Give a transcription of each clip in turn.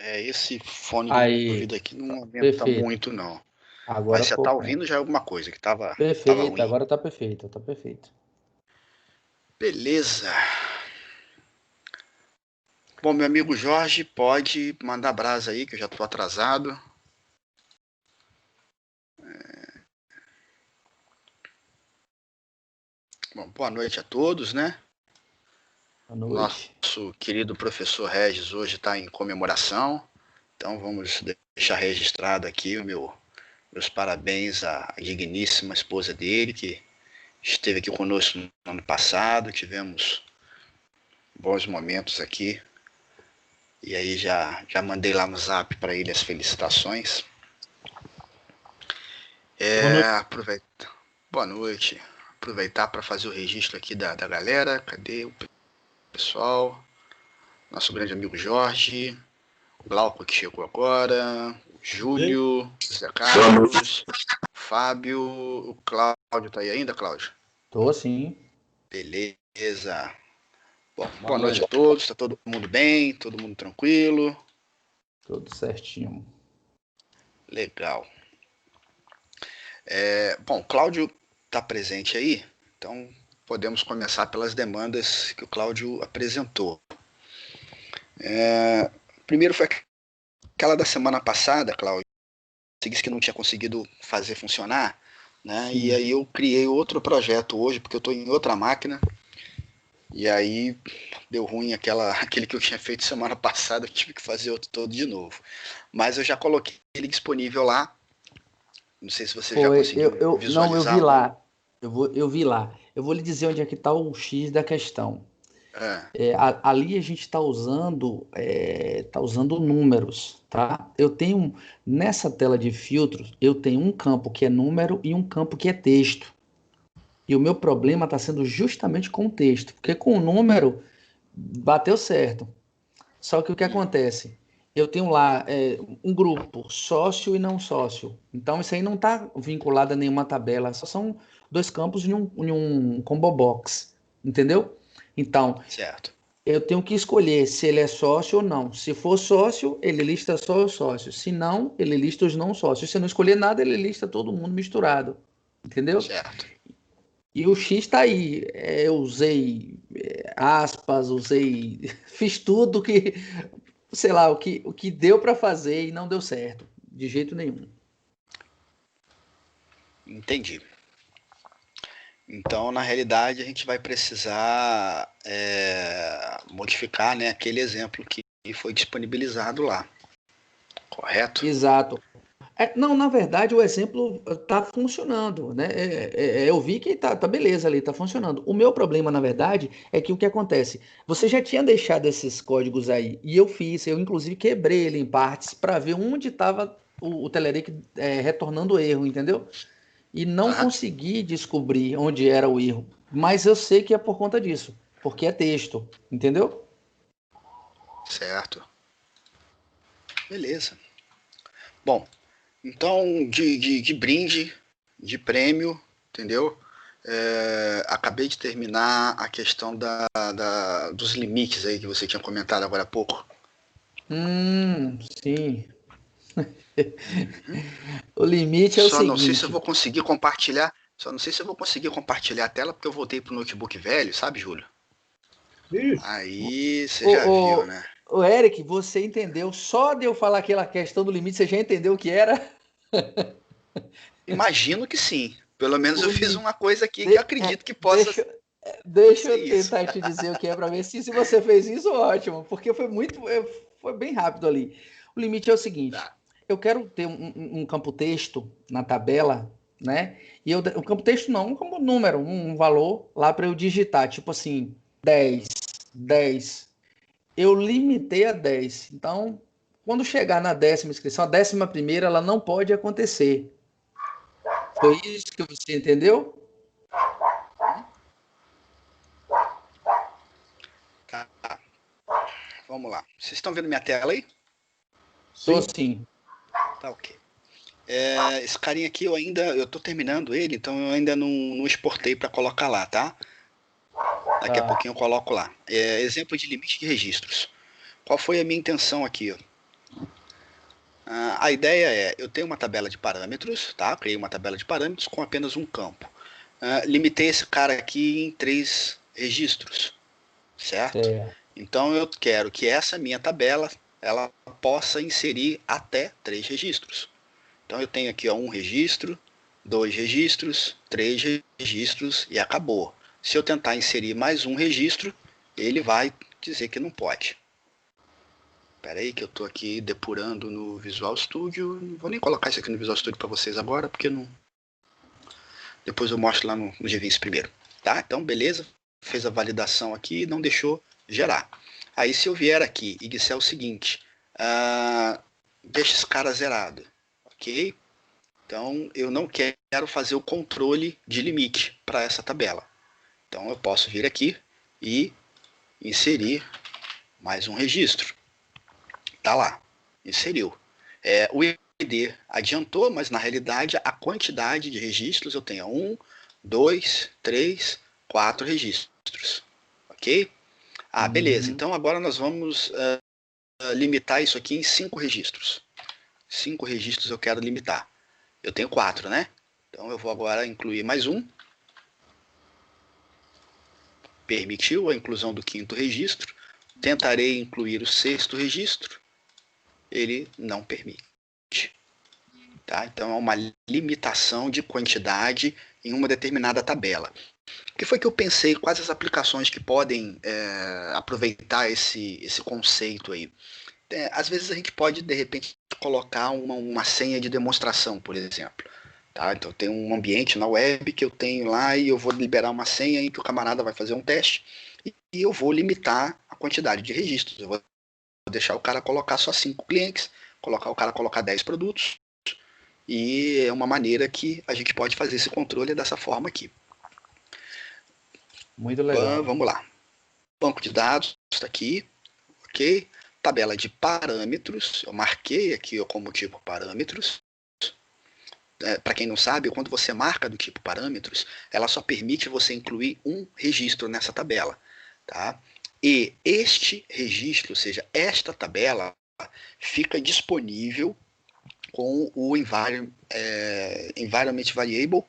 Esse fone de Aí, ouvido aqui não aumenta perfeito. muito, não. Agora Mas você tá ficou bom. ouvindo já é alguma coisa, que tava Perfeito, ruim. agora tá perfeito, tá perfeito. Beleza. Bom, meu amigo Jorge, pode mandar brasa aí, que eu já tô atrasado. Bom, boa noite a todos, né? Boa noite. Nosso querido professor Regis hoje está em comemoração, então vamos deixar registrado aqui meus parabéns à digníssima esposa dele, que esteve aqui conosco no ano passado, tivemos bons momentos aqui, e aí já mandei lá no zap para ele as felicitações. Boa noite. Aproveita. Boa noite. Aproveitar para fazer o registro aqui da galera. Cadê o pessoal? Nosso grande amigo Jorge, o Glauco que chegou agora, o Júlio, o Zé Carlos, Fábio, o Cláudio tá aí ainda, Cláudio? Tô sim. Beleza. Bom, Boa boa noite a noite. todos, tá todo mundo bem, todo mundo tranquilo? Tudo certinho. Legal. Bom, o Cláudio tá presente aí, então podemos começar pelas demandas que o Cláudio apresentou. Primeiro foi aquela da semana passada, Cláudio, você disse que não tinha conseguido fazer funcionar, né? E Sim. aí eu criei outro projeto hoje, porque eu estou em outra máquina, e aí deu ruim aquele que eu tinha feito semana passada, eu tive que fazer outro todo de novo. Mas eu já coloquei ele disponível lá, não sei se você já Foi, conseguiu não, eu vi visualizar. lá. Eu vi lá. Eu vou lhe dizer onde é que está o X da questão. É, Ali a gente está tá usando números, tá? Eu tenho, nessa tela de filtros, eu tenho um campo que é número e um campo que é texto. E o meu problema está sendo justamente com o texto, porque com o número bateu certo. Só que o que acontece? Eu tenho lá um grupo, sócio e não sócio. Então isso aí não está vinculado a nenhuma tabela, só são dois campos em um combo box, entendeu? Então, certo. eu tenho que escolher se ele é sócio ou não. Se for sócio, ele lista só os sócios. Se não, ele lista os não sócios. Se eu não escolher nada, ele lista todo mundo misturado. Entendeu? Certo. E o X está aí. Eu usei aspas, fiz tudo que, sei lá, o que deu para fazer e não deu certo. De jeito nenhum. Entendi. Então, na realidade, a gente vai precisar modificar, né, aquele exemplo que foi disponibilizado lá, correto? Exato. Não, na verdade, o exemplo está funcionando, né? Eu vi que tá beleza ali, tá funcionando. O meu problema, na verdade, é que o que acontece? Você já tinha deixado esses códigos aí, e eu fiz, eu inclusive quebrei ele em partes para ver onde estava o Telerik retornando o erro, entendeu? E não Aham, consegui descobrir onde era o erro. Mas eu sei que é por conta disso, porque é texto, entendeu? certo. Beleza. Bom, então, de brinde, de prêmio, entendeu? Acabei de terminar a questão dos limites aí que você tinha comentado agora há pouco. Sim. O limite é o Só não sei se eu seguinte. vou conseguir compartilhar. Só não sei se eu vou conseguir compartilhar a tela porque eu voltei pro notebook velho, sabe, Júlio? Ixi, Aí você já viu, O, né? o Eric, você entendeu? Só de eu falar aquela questão do limite, você já entendeu o que era? Imagino que sim. Pelo menos eu O fiz li... uma coisa aqui que eu de- acredito que possa deixa, deixa ser eu isso. tentar te dizer o que é para ver se você fez isso, ótimo, porque foi bem rápido ali. O limite é o seguinte: Tá. eu quero ter um campo texto na tabela, né? E o campo texto não, um campo número, um valor lá para eu digitar, tipo assim, 10. Eu limitei a 10. Então, quando chegar na 10ª inscrição, a 11ª, ela não pode acontecer. Foi isso que você entendeu? Tá. Vamos lá. Vocês estão vendo minha tela aí? Tô sim. sim. Tá ok. Esse carinha aqui eu tô terminando ele, então eu ainda não exportei para colocar lá, tá? Daqui a Tá. pouquinho eu coloco lá. Exemplo de limite de registros. Qual foi a minha intenção aqui? Ó? A ideia é, eu tenho uma tabela de parâmetros, tá? Criei uma tabela de parâmetros com apenas um campo. Limitei esse cara aqui em 3 registros, certo? Certo. Então eu quero que essa minha tabela ela possa inserir até 3 registros. Então eu tenho aqui ó, um registro, 2 registros, 3 registros e acabou. Se eu tentar inserir mais um registro, ele vai dizer que não pode. Espera aí que eu estou aqui depurando no Visual Studio. Não vou nem colocar isso aqui no Visual Studio para vocês agora, porque não. Depois eu mostro lá no GVIS primeiro. Tá? Então, beleza. Fez a validação aqui e não deixou gerar. Aí se eu vier aqui e disser o seguinte, deixa esse cara zerado, ok? Então eu não quero fazer o controle de limite para essa tabela. Então eu posso vir aqui e inserir mais um registro. Tá lá, inseriu. O ID adiantou, mas na realidade a quantidade de registros eu tenho 1, 2, 3, 4 registros. Ok? Beleza. Então agora nós vamos limitar isso aqui em 5 registros. 5 registros eu quero limitar. Eu tenho 4, né? Então eu vou agora incluir mais um. Permitiu a inclusão do 5º registro. Tentarei incluir o 6º registro. Ele não permite. Tá? Então é uma limitação de quantidade em uma determinada tabela. O que foi que eu pensei? Quais as aplicações que podem aproveitar esse conceito aí? Às vezes a gente pode, de repente, colocar uma senha de demonstração, por exemplo. Tá? Então tem um ambiente na web que eu tenho lá e eu vou liberar uma senha em que o camarada vai fazer um teste e eu vou limitar a quantidade de registros. Eu vou deixar o cara colocar só 5 clientes, colocar o cara colocar 10 produtos, e é uma maneira que a gente pode fazer esse controle dessa forma aqui. Muito legal. Vamos lá. Banco de dados está aqui, ok? Tabela de parâmetros, eu marquei aqui como tipo parâmetros. Para quem não sabe, quando você marca do tipo parâmetros, ela só permite você incluir um registro nessa tabela. Tá? E este registro, ou seja, esta tabela, fica disponível com o environment variable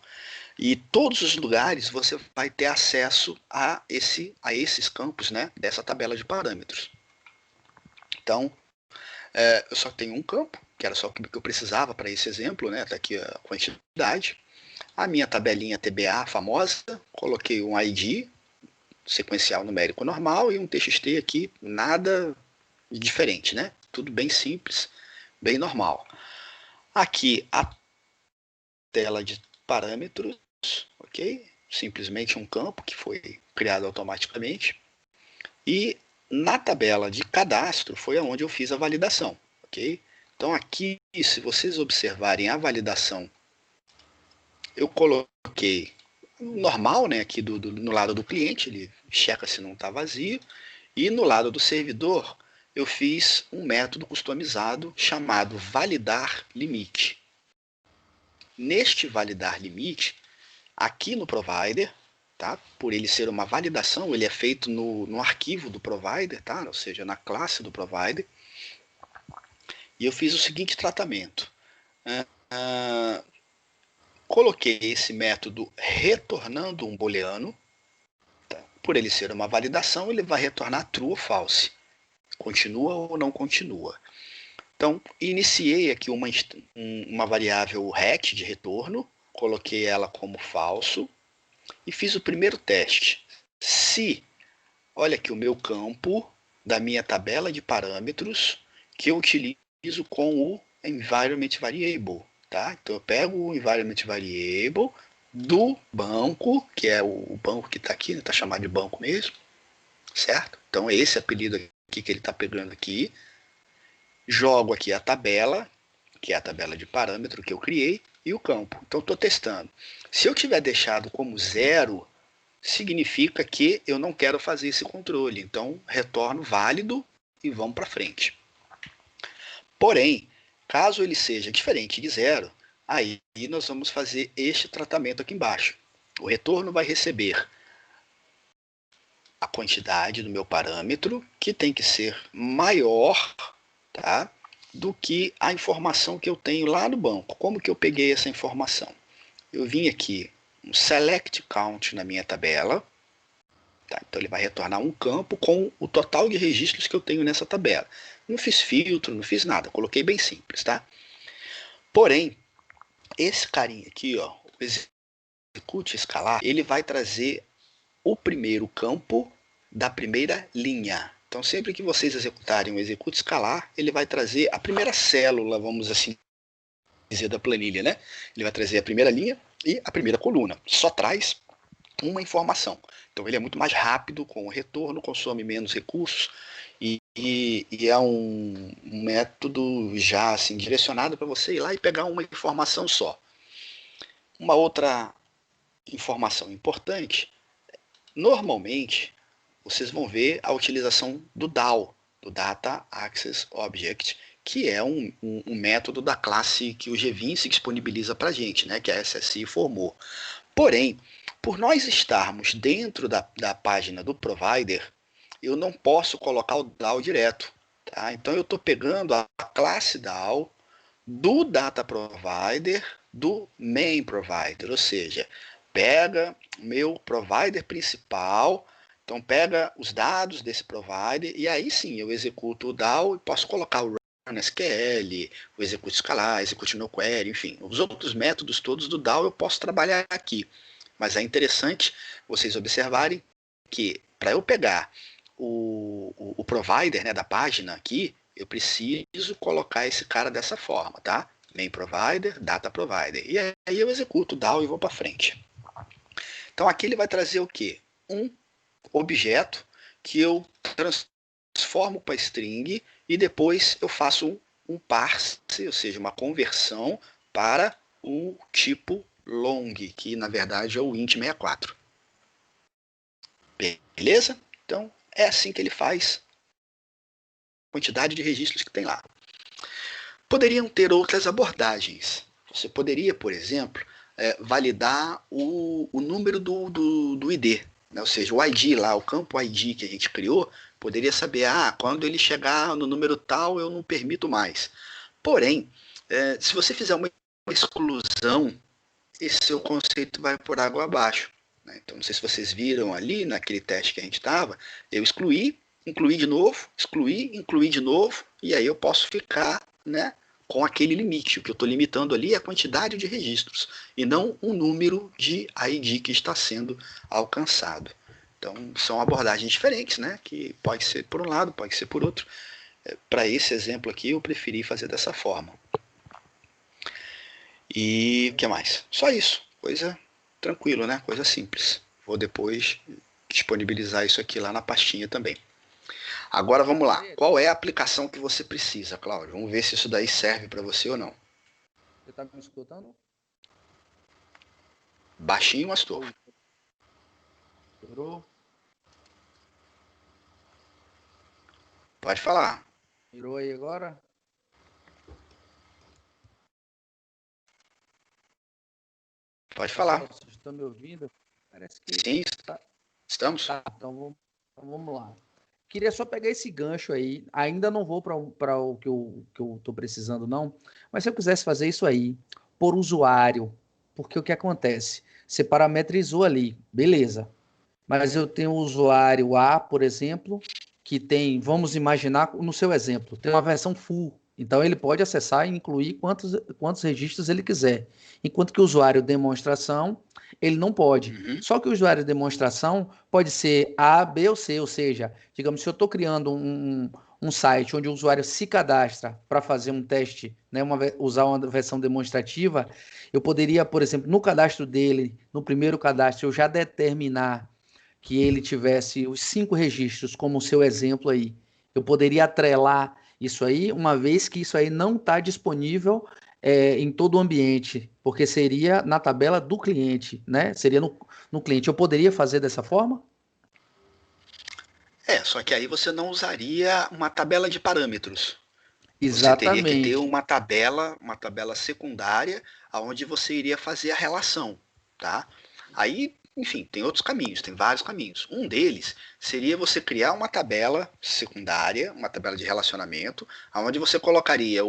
e todos os lugares você vai ter acesso a esses campos, né, dessa tabela de parâmetros. Então, eu só tenho um campo, que era só o que eu precisava para esse exemplo, né, tá aqui a quantidade. A minha tabelinha TBA famosa, coloquei um ID, sequencial numérico normal, e um TXT aqui, nada diferente, né? Tudo bem simples, bem normal. Aqui a tela de parâmetros, ok? Simplesmente um campo que foi criado automaticamente. E na tabela de cadastro foi onde eu fiz a validação, ok? Então aqui, se vocês observarem a validação, eu coloquei normal, né? Aqui no lado do cliente, ele checa se não está vazio. E no lado do servidor, eu fiz um método customizado chamado validar limite. Neste validar limite, aqui no provider, tá? Por ele ser uma validação, ele é feito no arquivo do provider, tá? Ou seja, na classe do provider. E eu fiz o seguinte tratamento. Coloquei esse método retornando um booleano. Tá? Por ele ser uma validação, ele vai retornar true ou false. Continua ou não continua. Então, iniciei aqui uma variável ret de retorno, coloquei ela como falso e fiz o primeiro teste. Se, olha aqui o meu campo da minha tabela de parâmetros que eu utilizo com o environment variable. Tá? Então eu pego o environment variable do banco, que é o banco que está aqui, está chamado de banco mesmo, certo? Então é esse apelido aqui que ele está pegando aqui. Jogo aqui a tabela, que é a tabela de parâmetro que eu criei, e o campo. Então estou testando. Se eu tiver deixado como 0, significa que eu não quero fazer esse controle. Então retorno válido e vamos para frente. Porém, caso ele seja diferente de 0, aí nós vamos fazer este tratamento aqui embaixo. O retorno vai receber a quantidade do meu parâmetro, que tem que ser maior, tá? do que a informação que eu tenho lá no banco. Como que eu peguei essa informação? Eu vim aqui, um select count na minha tabela, tá? Então ele vai retornar um campo com o total de registros que eu tenho nessa tabela. Não fiz filtro, não fiz nada, coloquei bem simples, tá? Porém, esse carinha aqui, ó, o execute escalar, ele vai trazer o primeiro campo da primeira linha. Então, sempre que vocês executarem o execute escalar, ele vai trazer a primeira célula, vamos assim dizer, da planilha, né? Ele vai trazer a primeira linha e a primeira coluna. Só traz uma informação. Então, ele é muito mais rápido com o retorno, consome menos recursos e é um método já assim direcionado para você ir lá e pegar uma informação só. Uma outra informação importante, normalmente vocês vão ver a utilização do DAO, do Data Access Object, que é um método da classe que o G20 disponibiliza para a gente, né, que a SSI formou. Porém, por nós estarmos dentro da página do provider, eu não posso colocar o DAO direto. Tá? Então eu estou pegando a classe DAO do Data Provider do Main Provider, ou seja, pega meu provider principal, então pega os dados desse provider e aí sim eu executo o DAO e posso colocar o Run SQL, o execute escalar, execute no query, enfim, os outros métodos todos do DAO eu posso trabalhar aqui. Mas é interessante vocês observarem que para eu pegar o provider, né, da página aqui, eu preciso colocar esse cara dessa forma, tá? Main provider, data provider. E aí eu executo o DAO e vou para frente. Então aqui ele vai trazer o quê? Um objeto que eu transformo para string e depois eu faço um parse, ou seja, uma conversão para o tipo long, que na verdade é o int64. Beleza? Então é assim que ele faz a quantidade de registros que tem lá. Poderiam ter outras abordagens. Você poderia, por exemplo, validar o número do ID, né? Ou seja, o ID lá, o campo ID que a gente criou, poderia saber, quando ele chegar no número tal, eu não permito mais. Porém, se você fizer uma exclusão, esse seu conceito vai por água abaixo. Né? Então, não sei se vocês viram ali, naquele teste que a gente estava, eu excluí, incluí de novo, excluí, incluí de novo, e aí eu posso ficar, né, com aquele limite. O que eu estou limitando ali é a quantidade de registros, e não o número de ID que está sendo alcançado. Então, são abordagens diferentes, né, que pode ser por um lado, pode ser por outro. Para esse exemplo aqui, eu preferi fazer dessa forma. E o que mais? Só isso. Coisa tranquilo, né? Coisa simples. Vou depois disponibilizar isso aqui lá na pastinha também. Agora vamos lá. Qual é a aplicação que você precisa, Cláudio? Vamos ver se isso daí serve para você ou não. Você está me escutando? Baixinho, mas estou. Virou? Pode falar. Virou aí agora? Pode falar. Vocês estão me ouvindo? Parece que sim, estamos. Tá, então vamos lá. Queria só pegar esse gancho aí. Ainda não vou para o que eu estou precisando, não. Mas se eu quisesse fazer isso aí, por usuário, porque o que acontece? Você parametrizou ali, beleza. Mas eu tenho o usuário A, por exemplo, que tem, vamos imaginar, no seu exemplo, tem uma versão full. Então, ele pode acessar e incluir quantos registros ele quiser. Enquanto que o usuário demonstração, ele não pode. Só que o usuário demonstração pode ser A, B ou C. Ou seja, digamos, se eu estou criando um site onde o usuário se cadastra para fazer um teste, né, usar uma versão demonstrativa, eu poderia, por exemplo, no cadastro dele, no primeiro cadastro, eu já determinar que ele tivesse os 5 registros, como o seu exemplo aí. Eu poderia atrelar isso aí, uma vez que isso aí não está disponível em todo o ambiente, porque seria na tabela do cliente, né? Seria no cliente. Eu poderia fazer dessa forma? Só que aí você não usaria uma tabela de parâmetros. Você teria que ter Exatamente. uma tabela secundária, onde você iria fazer a relação, tá? Aí enfim, tem outros caminhos, tem vários caminhos. Um deles seria você criar uma tabela secundária, uma tabela de relacionamento, onde você colocaria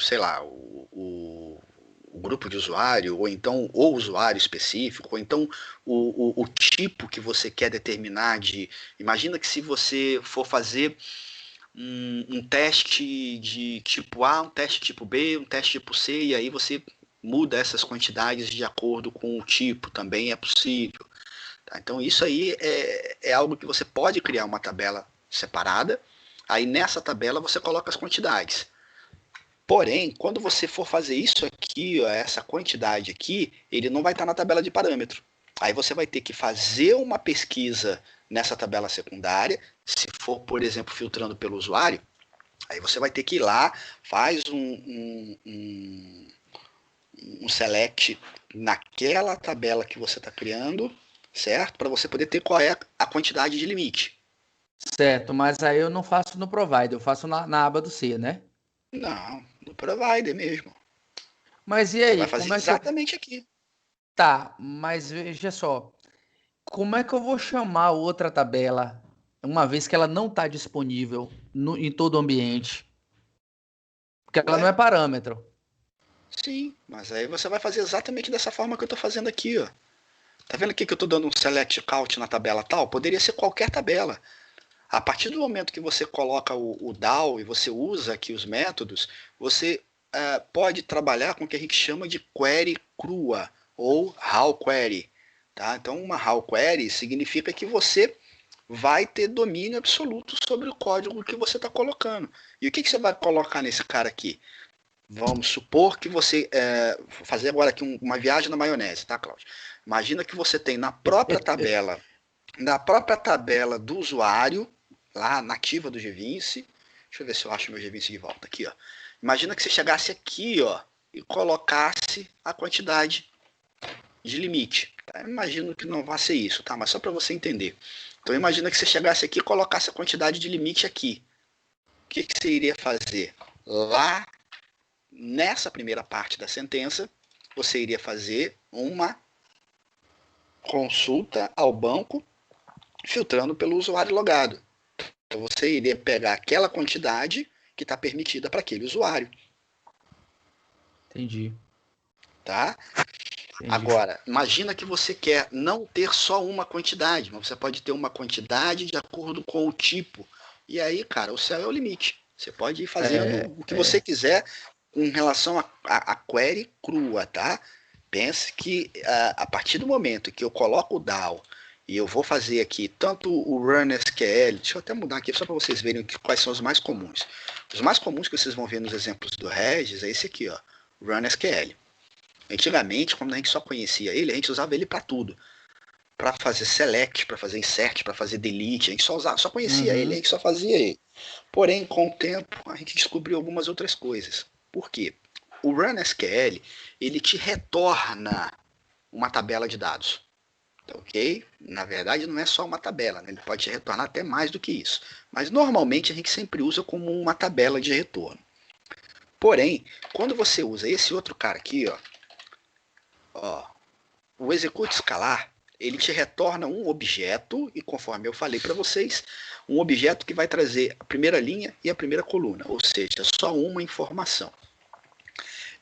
sei lá, o grupo de usuário, ou então o usuário específico, ou então o tipo que você quer determinar de. Imagina que se você for fazer um teste de tipo A, um teste tipo B, um teste tipo C, e aí você muda essas quantidades de acordo com o tipo, também é possível. Tá? Então isso aí é algo que você pode criar uma tabela separada, aí nessa tabela você coloca as quantidades. Porém, quando você for fazer isso aqui, ó, essa quantidade aqui, ele não vai estar na tabela de parâmetro. Aí você vai ter que fazer uma pesquisa nessa tabela secundária, se for, por exemplo, filtrando pelo usuário, aí você vai ter que ir lá, faz um select naquela tabela que você está criando, certo? Para você poder ter qual é a quantidade de limite. Certo, mas aí eu não faço no provider, eu faço na aba do C, né? Não, no provider mesmo. Mas e Você vai aí, fazer como é que eu. exatamente aqui. Tá, mas veja só, como é que eu vou chamar outra tabela, uma vez que ela não está disponível em todo o ambiente? Porque ela não Ué, é parâmetro. sim, mas aí você vai fazer exatamente dessa forma que eu estou fazendo aqui, ó. Tá vendo aqui que eu estou dando um select count na tabela tal? Poderia ser qualquer tabela. A partir do momento que você coloca o DAO e você usa aqui os métodos, você pode trabalhar com o que a gente chama de query crua ou raw query. Tá? Então, uma raw query significa que você vai ter domínio absoluto sobre o código que você está colocando. E o que você vai colocar nesse cara aqui? Vamos supor que você. Vou fazer agora aqui uma viagem na maionese, tá, Cláudio? Imagina que você tem na própria tabela do usuário, lá nativa do Gvince. Deixa eu ver se eu acho meu Gvince de volta aqui, ó. Imagina que você chegasse aqui, ó, e colocasse a quantidade de limite. Tá? Imagino que não vai ser isso, tá? Mas só para você entender. Então imagina que você chegasse aqui e colocasse a quantidade de limite aqui. O que você iria fazer? Lá nessa primeira parte da sentença, você iria fazer uma consulta ao banco filtrando pelo usuário logado. Então você iria pegar aquela quantidade que está permitida para aquele usuário. Entendi, Tá? entendi. Agora, imagina que você quer não ter só uma quantidade, mas você pode ter uma quantidade de acordo com o tipo. E aí, cara, o céu é o limite. Você pode ir fazendo É, o que você é, quiser com relação a query crua, tá? Pense que a partir do momento que eu coloco o DAO e eu vou fazer aqui tanto o Run SQL, deixa eu até mudar aqui só para vocês verem quais são os mais comuns. Os mais comuns que vocês vão ver nos exemplos do Regis é esse aqui, ó, Run SQL. Antigamente, quando a gente só conhecia ele, a gente usava ele para tudo. Para fazer select, para fazer insert, para fazer delete, a gente só conhecia ele, a uhum, gente só fazia ele. Porém, com o tempo, a gente descobriu algumas outras coisas. Por quê? O Run SQL, ele te retorna uma tabela de dados. Ok? Na verdade, não é só uma tabela, né? Ele pode te retornar até mais do que isso. Mas normalmente a gente sempre usa como uma tabela de retorno. Porém, quando você usa esse outro cara aqui, ó, o execute escalar, ele te retorna um objeto, e conforme eu falei para vocês, um objeto que vai trazer a primeira linha e a primeira coluna, ou seja, só uma informação.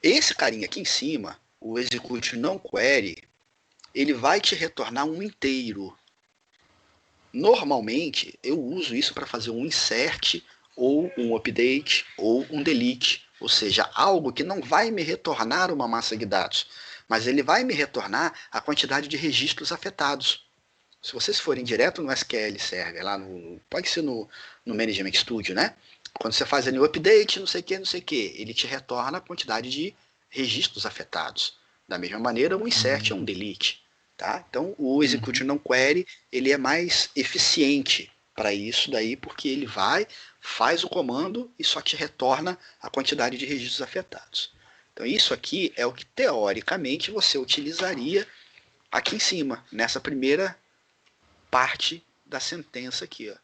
Esse carinha aqui em cima, o execute não query, ele vai te retornar um inteiro. Normalmente, eu uso isso para fazer um insert, ou um update, ou um delete, ou seja, algo que não vai me retornar uma massa de dados, mas ele vai me retornar a quantidade de registros afetados. Se vocês forem direto no SQL Server, pode ser no Management Studio, né? Quando você faz ali o update, não sei o que, não sei o que, ele te retorna a quantidade de registros afetados. Da mesma maneira, um insert é um uhum, delete. Tá? Então, o execute uhum. não query ele é mais eficiente para isso daí, porque ele vai, faz o comando e só te retorna a quantidade de registros afetados. Então, isso aqui é o que teoricamente você utilizaria aqui em cima, nessa primeira parte da sentença aqui. Ó.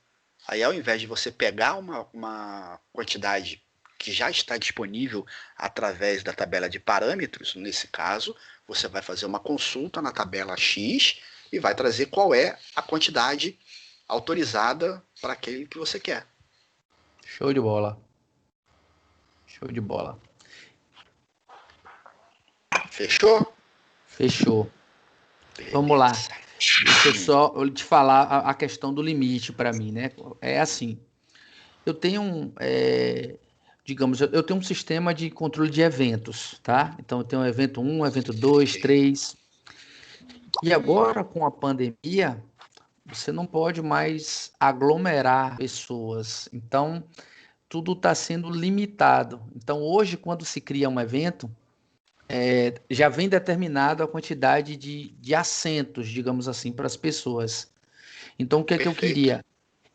Aí, ao invés de você pegar uma quantidade que já está disponível através da tabela de parâmetros, nesse caso, você vai fazer uma consulta na tabela X e vai trazer qual é a quantidade autorizada para aquele que você quer. Show de bola. Show de bola. Fechou? Fechou. Beleza. Vamos lá. Deixa eu só te falar a questão do limite para mim, né? É assim, eu tenho digamos, eu tenho um sistema de controle de eventos, tá? Então eu tenho evento 1, evento 2, 3. E agora com a pandemia, você não pode mais aglomerar pessoas. Então, tudo está sendo limitado. Então, hoje, quando se cria um evento, já vem determinado a quantidade de assentos, digamos assim, para as pessoas. Então, o que é que eu Perfeito. queria?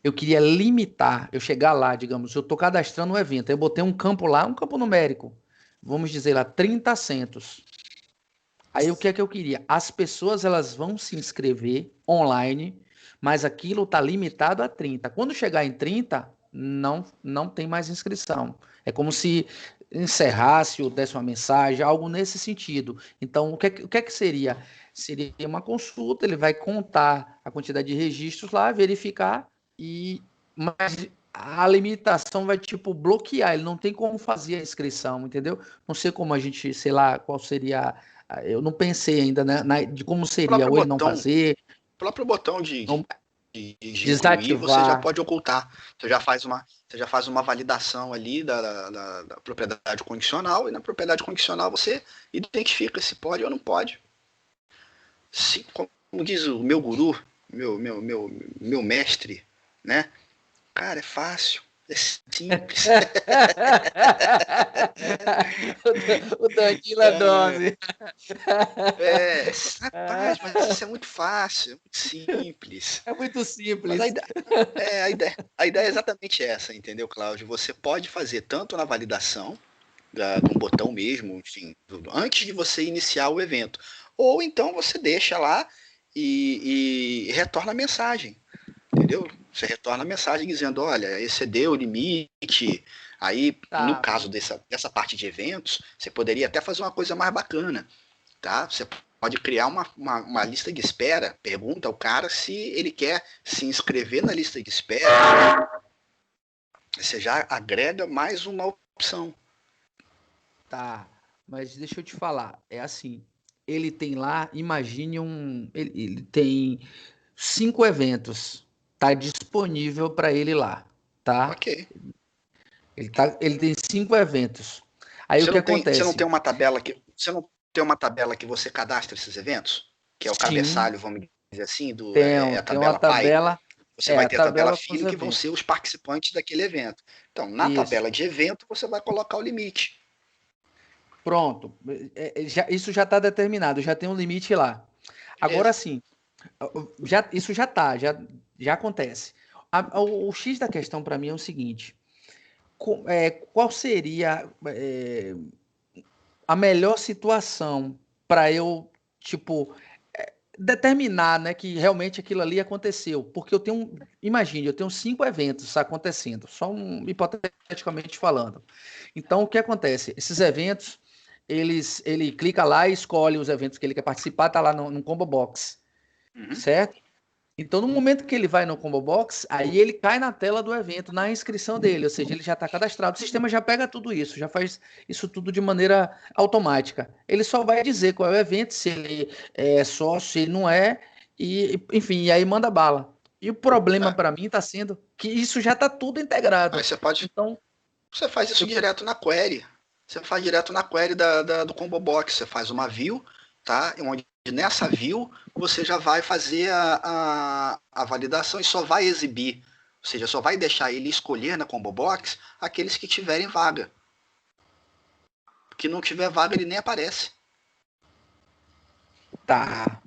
Eu queria limitar, eu chegar lá, digamos, eu estou cadastrando um evento, eu botei um campo lá, um campo numérico, vamos dizer lá, 30 assentos. Aí o que é que eu queria? As pessoas elas vão se inscrever online, mas aquilo está limitado a 30. Quando chegar em 30, não tem mais inscrição. É como se encerrasse ou desse uma mensagem, algo nesse sentido. Então, o que é que seria? Seria uma consulta, ele vai contar a quantidade de registros lá, verificar, mas a limitação vai, tipo, bloquear, ele não tem como fazer a inscrição, entendeu? Não sei como a gente, sei lá, qual seria. Eu não pensei ainda, né, de como O seria, ou ele não fazer, próprio botão não de incluir, você já desativar. pode ocultar. Você já faz uma validação ali da propriedade condicional, e na propriedade condicional você identifica se pode ou não pode. Se, como diz o meu guru, meu mestre, né? Cara, é fácil, é simples. O Danila Dose. Rapaz, mas isso é muito fácil, é muito simples. É muito Mas simples. a ideia é exatamente essa, entendeu, Cláudio? Você pode fazer tanto na validação de um botão mesmo, enfim, antes de você iniciar o evento. Ou então você deixa lá e retorna a mensagem, entendeu? Você retorna a mensagem dizendo, olha, excedeu o limite. Aí, no Tá, caso dessa parte de eventos, você poderia até fazer uma coisa mais bacana, tá? Você pode criar uma lista de espera, pergunta ao cara se ele quer se inscrever na lista de espera. Você já agrega mais uma opção. tá. Mas deixa eu te falar, é assim, ele tem lá, imagine ele tem 5 eventos, tá disponível para ele lá, tá? Ok. Ele tem 5 eventos. Aí o que Você não acontece? tem uma tabela que você não tem uma tabela que você cadastra esses eventos, que é o Sim, cabeçalho, vamos dizer assim, tem, a tem uma tabela pai. tabela, Você vai a ter a tabela tabela com os filho, que vão eventos. ser os participantes daquele evento. Então, na Isso, tabela de evento, você vai colocar o limite. pronto. Isso já está determinado, já tem um limite lá. Agora Beleza? sim, isso já acontece. O X da questão para mim é o seguinte: qual seria a melhor situação para eu, tipo, determinar, né, que realmente aquilo ali aconteceu? Porque imagine, eu tenho 5 eventos acontecendo, só hipoteticamente falando. Então, o que acontece? Esses eventos, ele clica lá e escolhe os eventos que ele quer participar, tá lá no Combo Box, Uhum. certo? Então, no momento que ele vai no Combo Box, aí ele cai na tela do evento, na inscrição dele, ou seja, ele já está cadastrado. O sistema já pega tudo isso, já faz isso tudo de maneira automática. Ele só vai dizer qual é o evento, se ele é sócio, se ele não é, e enfim, e aí manda bala. E o problema É. para mim está sendo que isso já está tudo integrado. Aí Então, você faz isso eu, direto na query. Você faz direto na query do Combo Box. Você faz uma view, tá? Onde nessa view você já vai fazer a validação e só vai exibir. Ou seja, só vai deixar ele escolher na Combo Box aqueles que tiverem vaga. Que não tiver vaga, ele nem aparece. tá.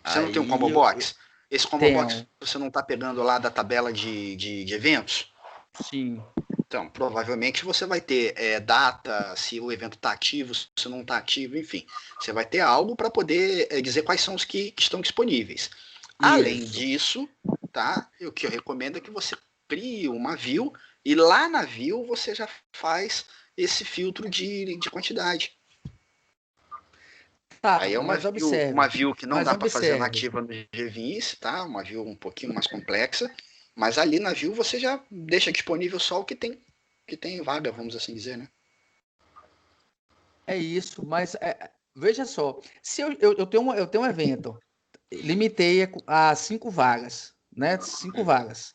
Você não tem um Aí Combo eu Box? Esse Combo Box tenho, você não está pegando lá da tabela de eventos? sim. Então, provavelmente você vai ter data, se o evento está ativo, se não está ativo, enfim. Você vai ter algo para poder dizer quais são os que estão disponíveis. Além Isso. disso, tá? O que eu recomendo é que você crie uma view e lá na view você já faz esse filtro de quantidade. Tá, Aí é mas uma observe. view que não Mas dá para fazer observe. nativa no GVince, tá? Uma view um pouquinho mais complexa, mas ali na view você já deixa disponível só o que tem vaga, vamos assim dizer, né? É isso, mas veja só, se eu tenho um evento, limitei a 5 vagas, né? 5 vagas.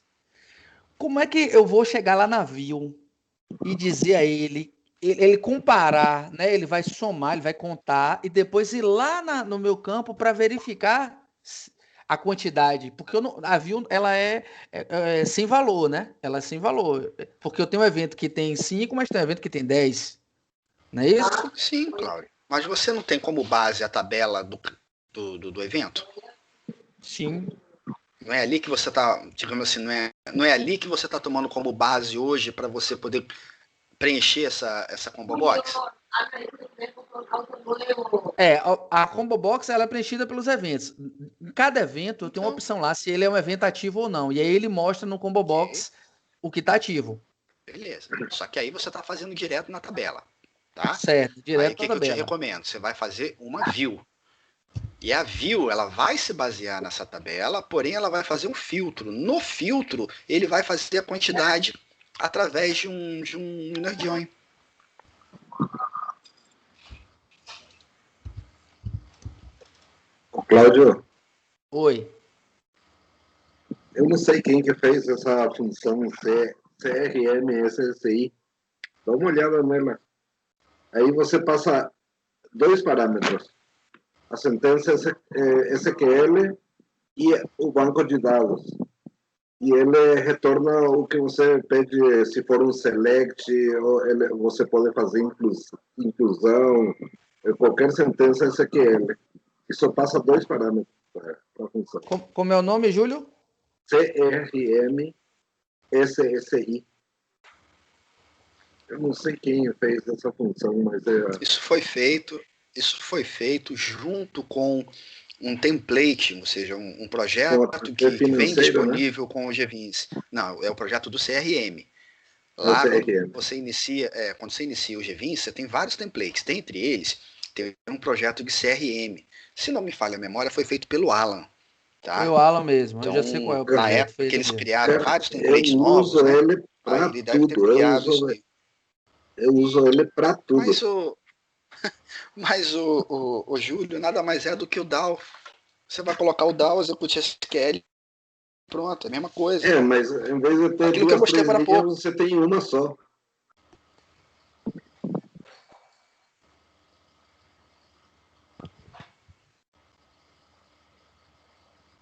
Como é que eu vou chegar lá na view e dizer a ele comparar, né? Ele vai somar, ele vai contar e depois ir lá no meu campo para verificar a quantidade, porque a view ela é sem valor, né? Ela é sem valor, porque eu tenho um evento que tem 5, mas tem um evento que tem 10, não é isso? Sim, Cláudio. Mas você não tem como base a tabela do evento? Sim. Não é ali que você está, digamos assim, não é ali que você está tomando como base hoje para você poder preencher essa combo box? A Combo Box ela é preenchida pelos eventos. Em cada evento eu tenho uma Então, opção lá se ele é um evento ativo ou não. E aí ele mostra no Combo ok, Box o que está ativo. beleza. Só que aí você está fazendo direto na tabela, tá? Certo, Aí o direto na que eu te tabela. recomendo? Você vai fazer uma view. E a view, ela vai se basear nessa tabela, porém ela vai fazer um filtro. No filtro, ele vai fazer a quantidade através de um inner join. Cláudio, Oi. eu não sei quem que fez essa função CRM SSI. Dá uma olhada nela. Aí você passa dois parâmetros. A sentença SQL e o banco de dados. E ele retorna o que você pede, se for um select, você pode fazer inclusão, qualquer sentença SQL. E só passa dois parâmetros para a função. Como é o nome, Júlio? CRM SSI. Eu não sei quem fez essa função, mas Isso foi feito junto com um template, ou seja, um com projeto a que vem financeira, né? disponível com o GVins. Não, é o projeto do CRM. É o Lá, CRM. quando você inicia o GVins, você tem vários templates. Dentre eles, tem um projeto de CRM. Se não me falha a memória, foi feito pelo Alan. Foi Tá? o Alan mesmo. Eu já sei qual Então, é o na projeto. época Foi que ele eles mesmo. criaram Cara, vários eu templates novos, uso né? ele Aí para ele deve ter tudo. criado isso aí. Eu uso ele para tudo. Mas o Júlio nada mais é do que o DAO. Você vai colocar o DAO, execute SQL, pronto, é a mesma coisa. É, mas em vez de ter Aquilo que eu duas, mostrei três agora há linhas, pouco. você tem uma só.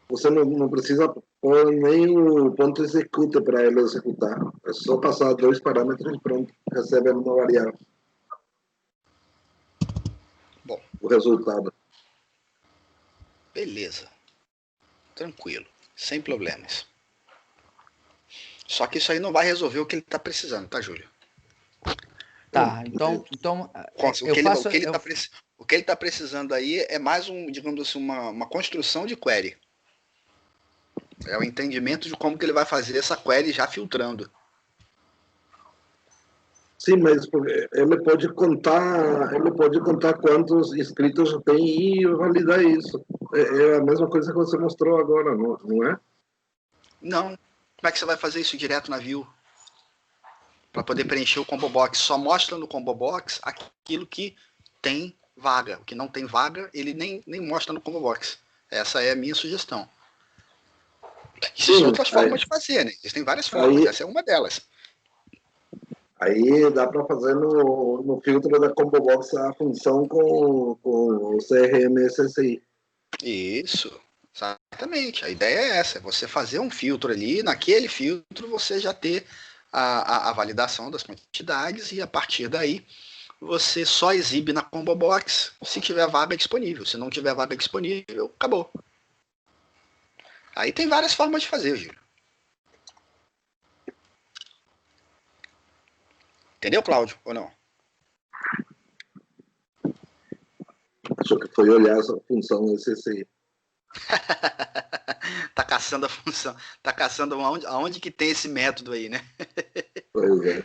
Você não precisa pôr nem o ponto execute para ele executar. É só passar dois parâmetros e pronto, recebe uma variável, Bom, o resultado. beleza. Tranquilo. Sem problemas. Só que isso aí não vai resolver o que ele está precisando, tá, Júlio? Tá, então eu faço. O que ele tá precisando aí é mais digamos assim, uma construção de query. É o entendimento de como que ele vai fazer essa query já filtrando. Sim, mas ele pode contar quantos inscritos tem e validar isso. É a mesma coisa que você mostrou agora, não é? Não. Como é que você vai fazer isso direto na view? Para poder preencher o combo box. Só mostra no combo box aquilo que tem vaga. O que não tem vaga, ele nem mostra no combo box. Essa é a minha sugestão. Existem Sim, outras formas de fazer, né? Existem várias formas, aí, essa é uma delas. aí dá para fazer no filtro da Combo Box a função com o CRM SSI. Isso, exatamente. A ideia é essa, é você fazer um filtro ali, naquele filtro você já ter a validação das quantidades e a partir daí você só exibe na Combo Box se tiver vaga disponível. Se não tiver vaga disponível, acabou. Aí tem várias formas de fazer, Gil. Entendeu, Cláudio? Ou não? Acho que foi olhar essa função SSI. Tá caçando a função. Tá caçando aonde que tem esse método aí, né? Pois é.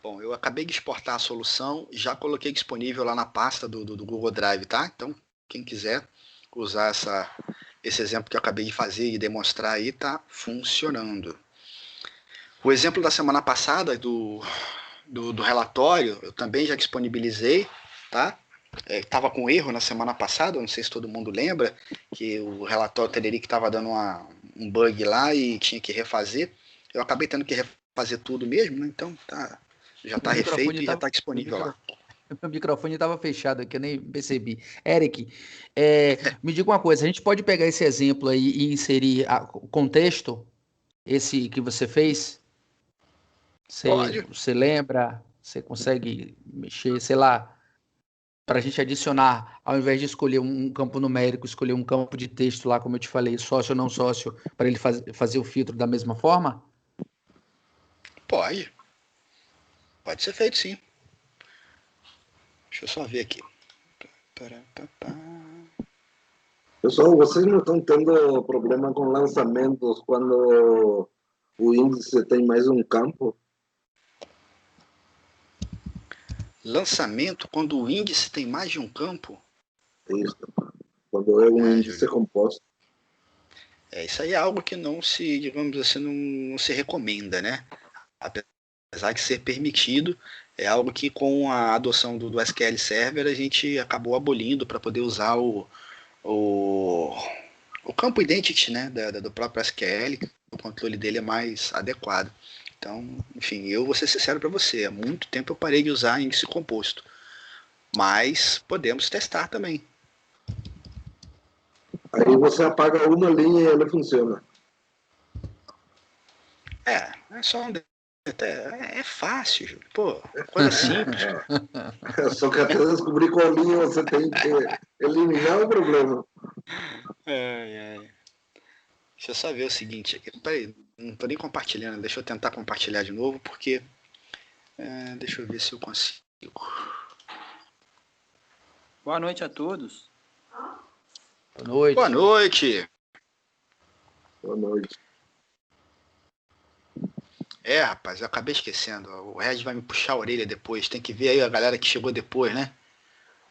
Bom, eu acabei de exportar a solução, já coloquei disponível lá na pasta do Google Drive, tá? Então, quem quiser usar esse exemplo que eu acabei de fazer e demonstrar aí, tá funcionando. O exemplo da semana passada do relatório, eu também já disponibilizei, tá? Estava com erro na semana passada, não sei se todo mundo lembra, que o relatório Tenerife estava dando um bug lá e tinha que refazer. Eu acabei tendo que refazer tudo mesmo, né? Então já está refeito e já está disponível lá. Meu microfone estava fechado aqui, eu nem percebi. Eric, me diga uma coisa, a gente pode pegar esse exemplo aí e inserir o contexto, esse que você fez? Pode. Você lembra? Você consegue mexer, sei lá, para a gente adicionar, ao invés de escolher um campo numérico, escolher um campo de texto lá, como eu te falei, sócio ou não sócio, para ele fazer o filtro da mesma forma? Pode. Pode ser feito, sim. Deixa eu só ver aqui. Pessoal, vocês não estão tendo problema com lançamentos quando o índice tem mais um campo? Lançamento quando o índice tem mais de um campo? Isso. Quando é um índice composto. Isso aí é algo que não se, digamos assim, não se recomenda, né? Apesar de ser permitido, é algo que com a adoção do SQL Server a gente acabou abolindo para poder usar o campo identity, né, do próprio SQL, o controle dele é mais adequado. Então, enfim, eu vou ser sincero para você, há muito tempo eu parei de usar índice composto, mas podemos testar também. Aí você apaga uma linha e ela funciona. É só é fácil, Júlio. Pô, coisa simples. Só que até descobrir qual linha você tem que eliminar o problema. Deixa eu só ver o seguinte aqui. Peraí, não tô nem compartilhando. Deixa eu tentar compartilhar de novo, porque... deixa eu ver se eu consigo. Boa noite a todos. Boa noite. Boa noite. Boa noite. Rapaz, eu acabei esquecendo. O Red vai me puxar a orelha depois. Tem que ver aí a galera que chegou depois, né?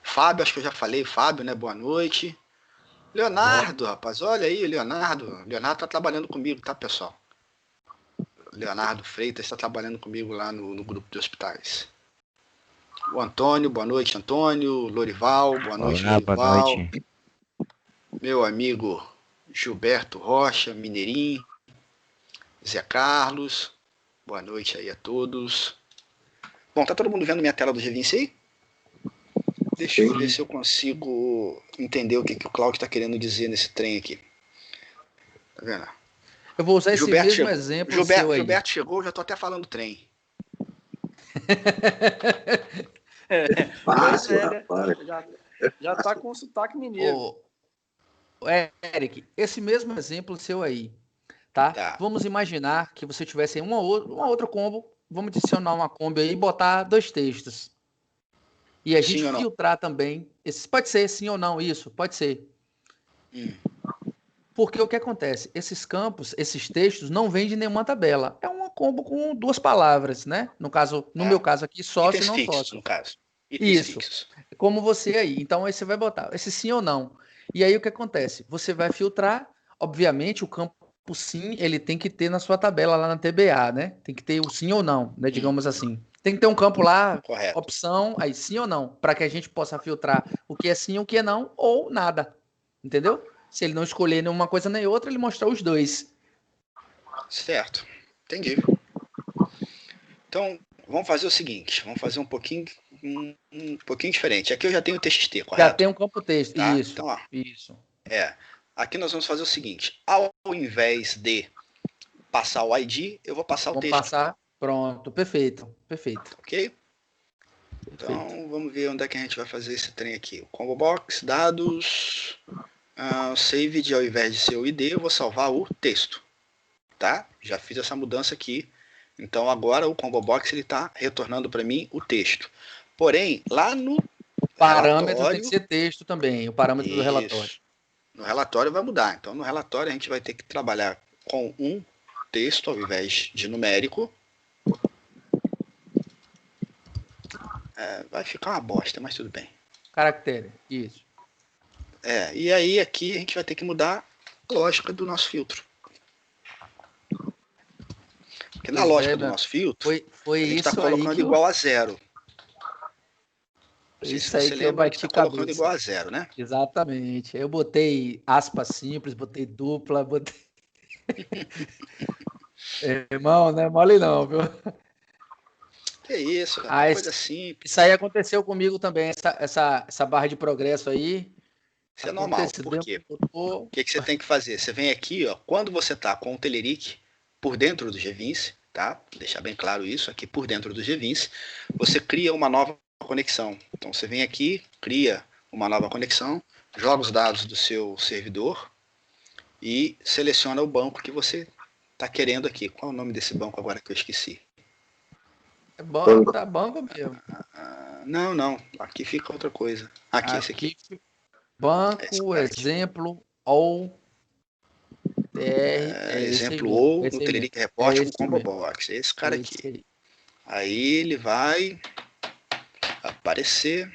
Fábio, acho que eu já falei. Fábio, né? Boa noite. Leonardo, rapaz, olha aí, Leonardo. Leonardo tá trabalhando comigo, tá, pessoal? Leonardo Freitas está trabalhando comigo lá no grupo de hospitais. O Antônio, boa noite, Antônio. Lorival, boa noite, Lorival. Boa noite. Meu amigo Gilberto Rocha, Mineirinho. Zé Carlos, boa noite aí a todos. Bom, tá todo mundo vendo minha tela do G20 aí? Deixa eu ver se eu consigo entender o que o Cláudio está querendo dizer nesse trem aqui. Tá vendo? Eu vou usar Gilberto esse mesmo exemplo Gilberto, seu aí. Gilberto chegou, já estou até falando trem. Fácil, rapaz. Já tá com sotaque mineiro. Eric, esse mesmo exemplo seu aí, tá? Vamos imaginar que você tivesse uma outra combo, vamos adicionar uma combo aí e botar 2 textos. E a gente filtrar também. Pode ser sim ou não, isso, pode ser. Porque o que acontece? Esses campos, esses textos, não vêm de nenhuma tabela. É uma combo com 2 palavras, né? No meu caso aqui, sócio e não sócio. No caso. Isso. Como você aí. Então aí você vai botar esse sim ou não. E aí o que acontece? Você vai filtrar, obviamente, o campo sim, ele tem que ter na sua tabela lá na TBA, né? Tem que ter o sim ou não, né? Digamos assim. Tem que ter um campo lá, correto, opção, aí sim ou não, para que a gente possa filtrar o que é sim, o que é não, ou nada. Entendeu? Se ele não escolher nenhuma coisa nem outra, ele mostrar os 2. Certo. Entendi. Então, vamos fazer o seguinte. Vamos fazer um pouquinho diferente. Aqui eu já tenho o TXT, correto? Já tem um campo texto. Tá? Isso. Então, ó, isso. Aqui nós vamos fazer o seguinte. Ao invés de passar o ID, eu vou passar o texto. Vamos passar. Pronto. Perfeito. Ok? Então, vamos ver onde é que a gente vai fazer esse trem aqui. O combo box, dados, saved, ao invés de ser o ID, eu vou salvar o texto. Tá? Já fiz essa mudança aqui. Então, agora o combo box está retornando para mim o texto. Porém, lá no parâmetro tem que ser texto também, o parâmetro do relatório. No relatório vai mudar. Então, no relatório a gente vai ter que trabalhar com um texto ao invés de numérico. vai ficar uma bosta, mas tudo bem. Caractere, isso. E aí aqui a gente vai ter que mudar a lógica do nosso filtro. Porque na lógica do nosso filtro, foi a gente está isso colocando igual a zero. Isso aí que eu bati cabeça. Colocando igual a zero, né? Exatamente. Eu botei aspas simples, botei dupla, botei... Irmão, não é mole não, viu? Que isso, coisa simples. Isso aí aconteceu comigo também, essa barra de progresso aí. Isso é normal. Por quê? O que você tem que fazer? Você vem aqui, ó, quando você está com o Telerik por dentro do G20, tá? Vou deixar bem claro isso, aqui por dentro do G20, você cria uma nova conexão. Então você vem aqui, cria uma nova conexão, joga os dados do seu servidor e seleciona o banco que você está querendo aqui. Qual é o nome desse banco agora que eu esqueci? Tá banco mesmo. Não. Aqui fica outra coisa. Esse aqui. Banco, exemplo, ou TR. Exemplo ou no Telerik Report com Combo Box. Esse cara aqui. Aí ele vai aparecer.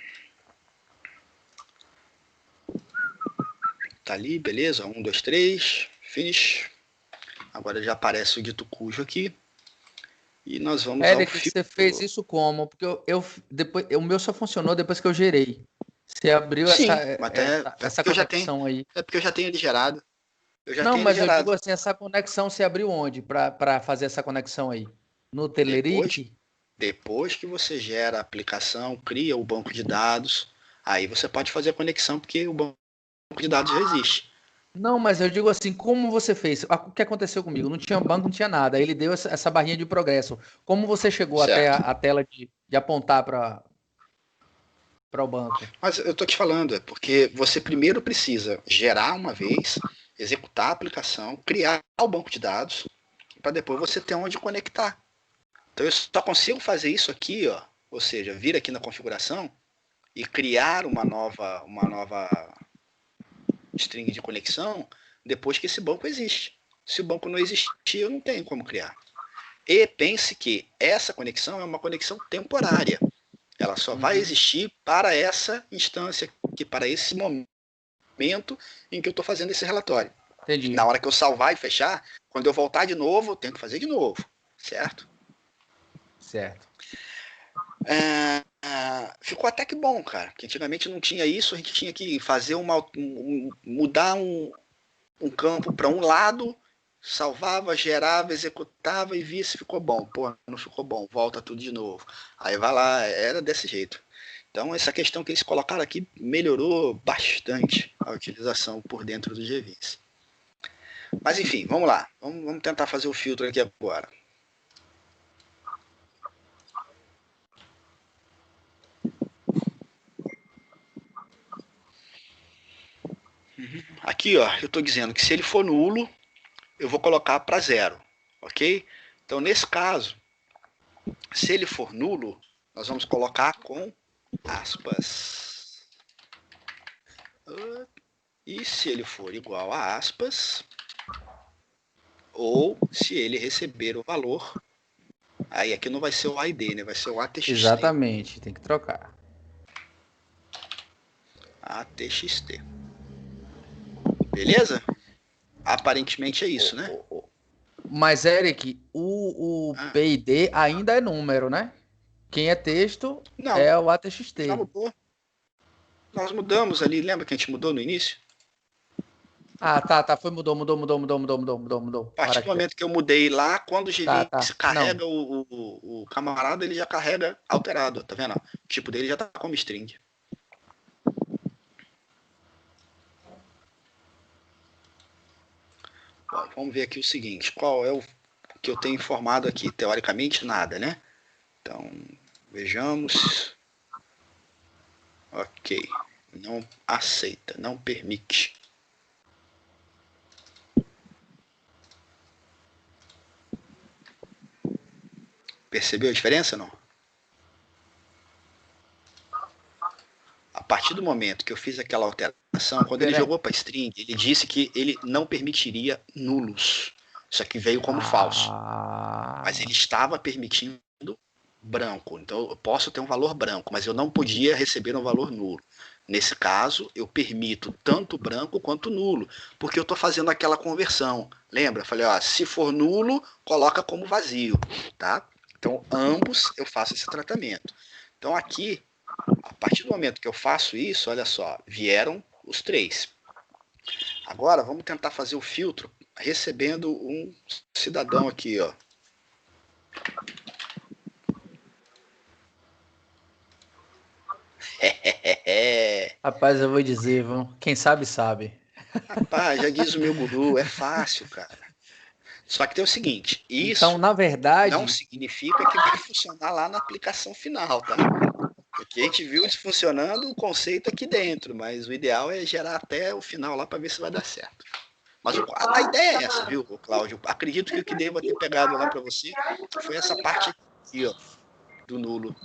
Tá ali, beleza? 1, 2, 3. Finish. Agora já aparece o dito cujo aqui. E nós vamos ao filtro. Você fez isso como? Porque depois, o meu só funcionou depois que eu gerei. Você abriu essa conexão aí. É porque eu já tenho ele gerado. Eu digo assim, essa conexão você abriu onde para fazer essa conexão aí? No Telerik? Depois que você gera a aplicação, cria o banco de dados, aí você pode fazer a conexão, porque o banco de dados já existe. Não, mas eu digo assim, como você fez? O que aconteceu comigo? Não tinha banco, não tinha nada. Aí ele deu essa barrinha de progresso. Como você chegou até a tela de apontar para o banco? Mas eu estou te falando, é porque você primeiro precisa gerar uma vez, executar a aplicação, criar o banco de dados, para depois você ter onde conectar. Então eu só consigo fazer isso aqui, ó, ou seja, vir aqui na configuração e criar uma nova string de conexão depois que esse banco existe. Se o banco não existir, eu não tenho como criar. E pense que essa conexão é uma conexão temporária. Ela só vai existir para essa instância, para esse momento em que eu estou fazendo esse relatório. Entendi. Na hora que eu salvar e fechar, quando eu voltar de novo, eu tenho que fazer de novo. Certo? Certo. Ficou até que bom, cara. Porque antigamente não tinha isso, a gente tinha que fazer mudar um campo para um lado, salvava, gerava, executava e via se ficou bom. Pô, não ficou bom, volta tudo de novo. Aí vai lá, era desse jeito. Então essa questão que eles colocaram aqui melhorou bastante a utilização por dentro do G20. Mas enfim, vamos lá. Vamos tentar fazer o filtro aqui agora. Aqui, ó, eu estou dizendo que se ele for nulo, eu vou colocar para 0, ok? Então, nesse caso, se ele for nulo, nós vamos colocar com aspas. E se ele for igual a aspas, ou se ele receber o valor, aí aqui não vai ser o ID, né? Vai ser o ATXT. Exatamente, tem que trocar. ATXT. Beleza? Aparentemente é isso, né? Mas, Eric, o PID ainda é número, né? Quem é texto é o ATXT. Já mudou. Nós mudamos ali, lembra que a gente mudou no início? Tá. Mudou. A partir do momento que eu mudei lá, quando o G20 carrega o camarada, ele já carrega alterado, tá vendo? O tipo dele já tá como string. Bom, vamos ver aqui o seguinte, qual é o que eu tenho informado aqui? Teoricamente, nada, né? Então, vejamos. Ok. Não aceita, não permite. Percebeu a diferença, não? A partir do momento que eu fiz aquela alteração, quando ele jogou para string, ele disse que ele não permitiria nulos. Isso aqui veio como falso. Mas ele estava permitindo branco. Então, eu posso ter um valor branco, mas eu não podia receber um valor nulo. Nesse caso, eu permito tanto branco quanto nulo, porque eu estou fazendo aquela conversão. Lembra? Eu falei, ó, se for nulo, coloca como vazio, tá? Então, ambos eu faço esse tratamento. Então, aqui, a partir do momento que eu faço isso, olha só, vieram os 3. Agora, vamos tentar fazer o filtro recebendo um cidadão aqui, ó. Rapaz, eu vou dizer, quem sabe, sabe. Rapaz, já diz o meu guru, é fácil, cara. Só que tem o seguinte, Então, isso na verdade, não significa que vai funcionar lá na aplicação final, tá? Porque a gente viu isso funcionando, o conceito aqui dentro, mas o ideal é gerar até o final lá para ver se vai dar certo. Mas a ideia é essa, viu, Cláudio? Acredito que o que devo ter pegado lá para você foi essa parte aqui, ó, do nulo.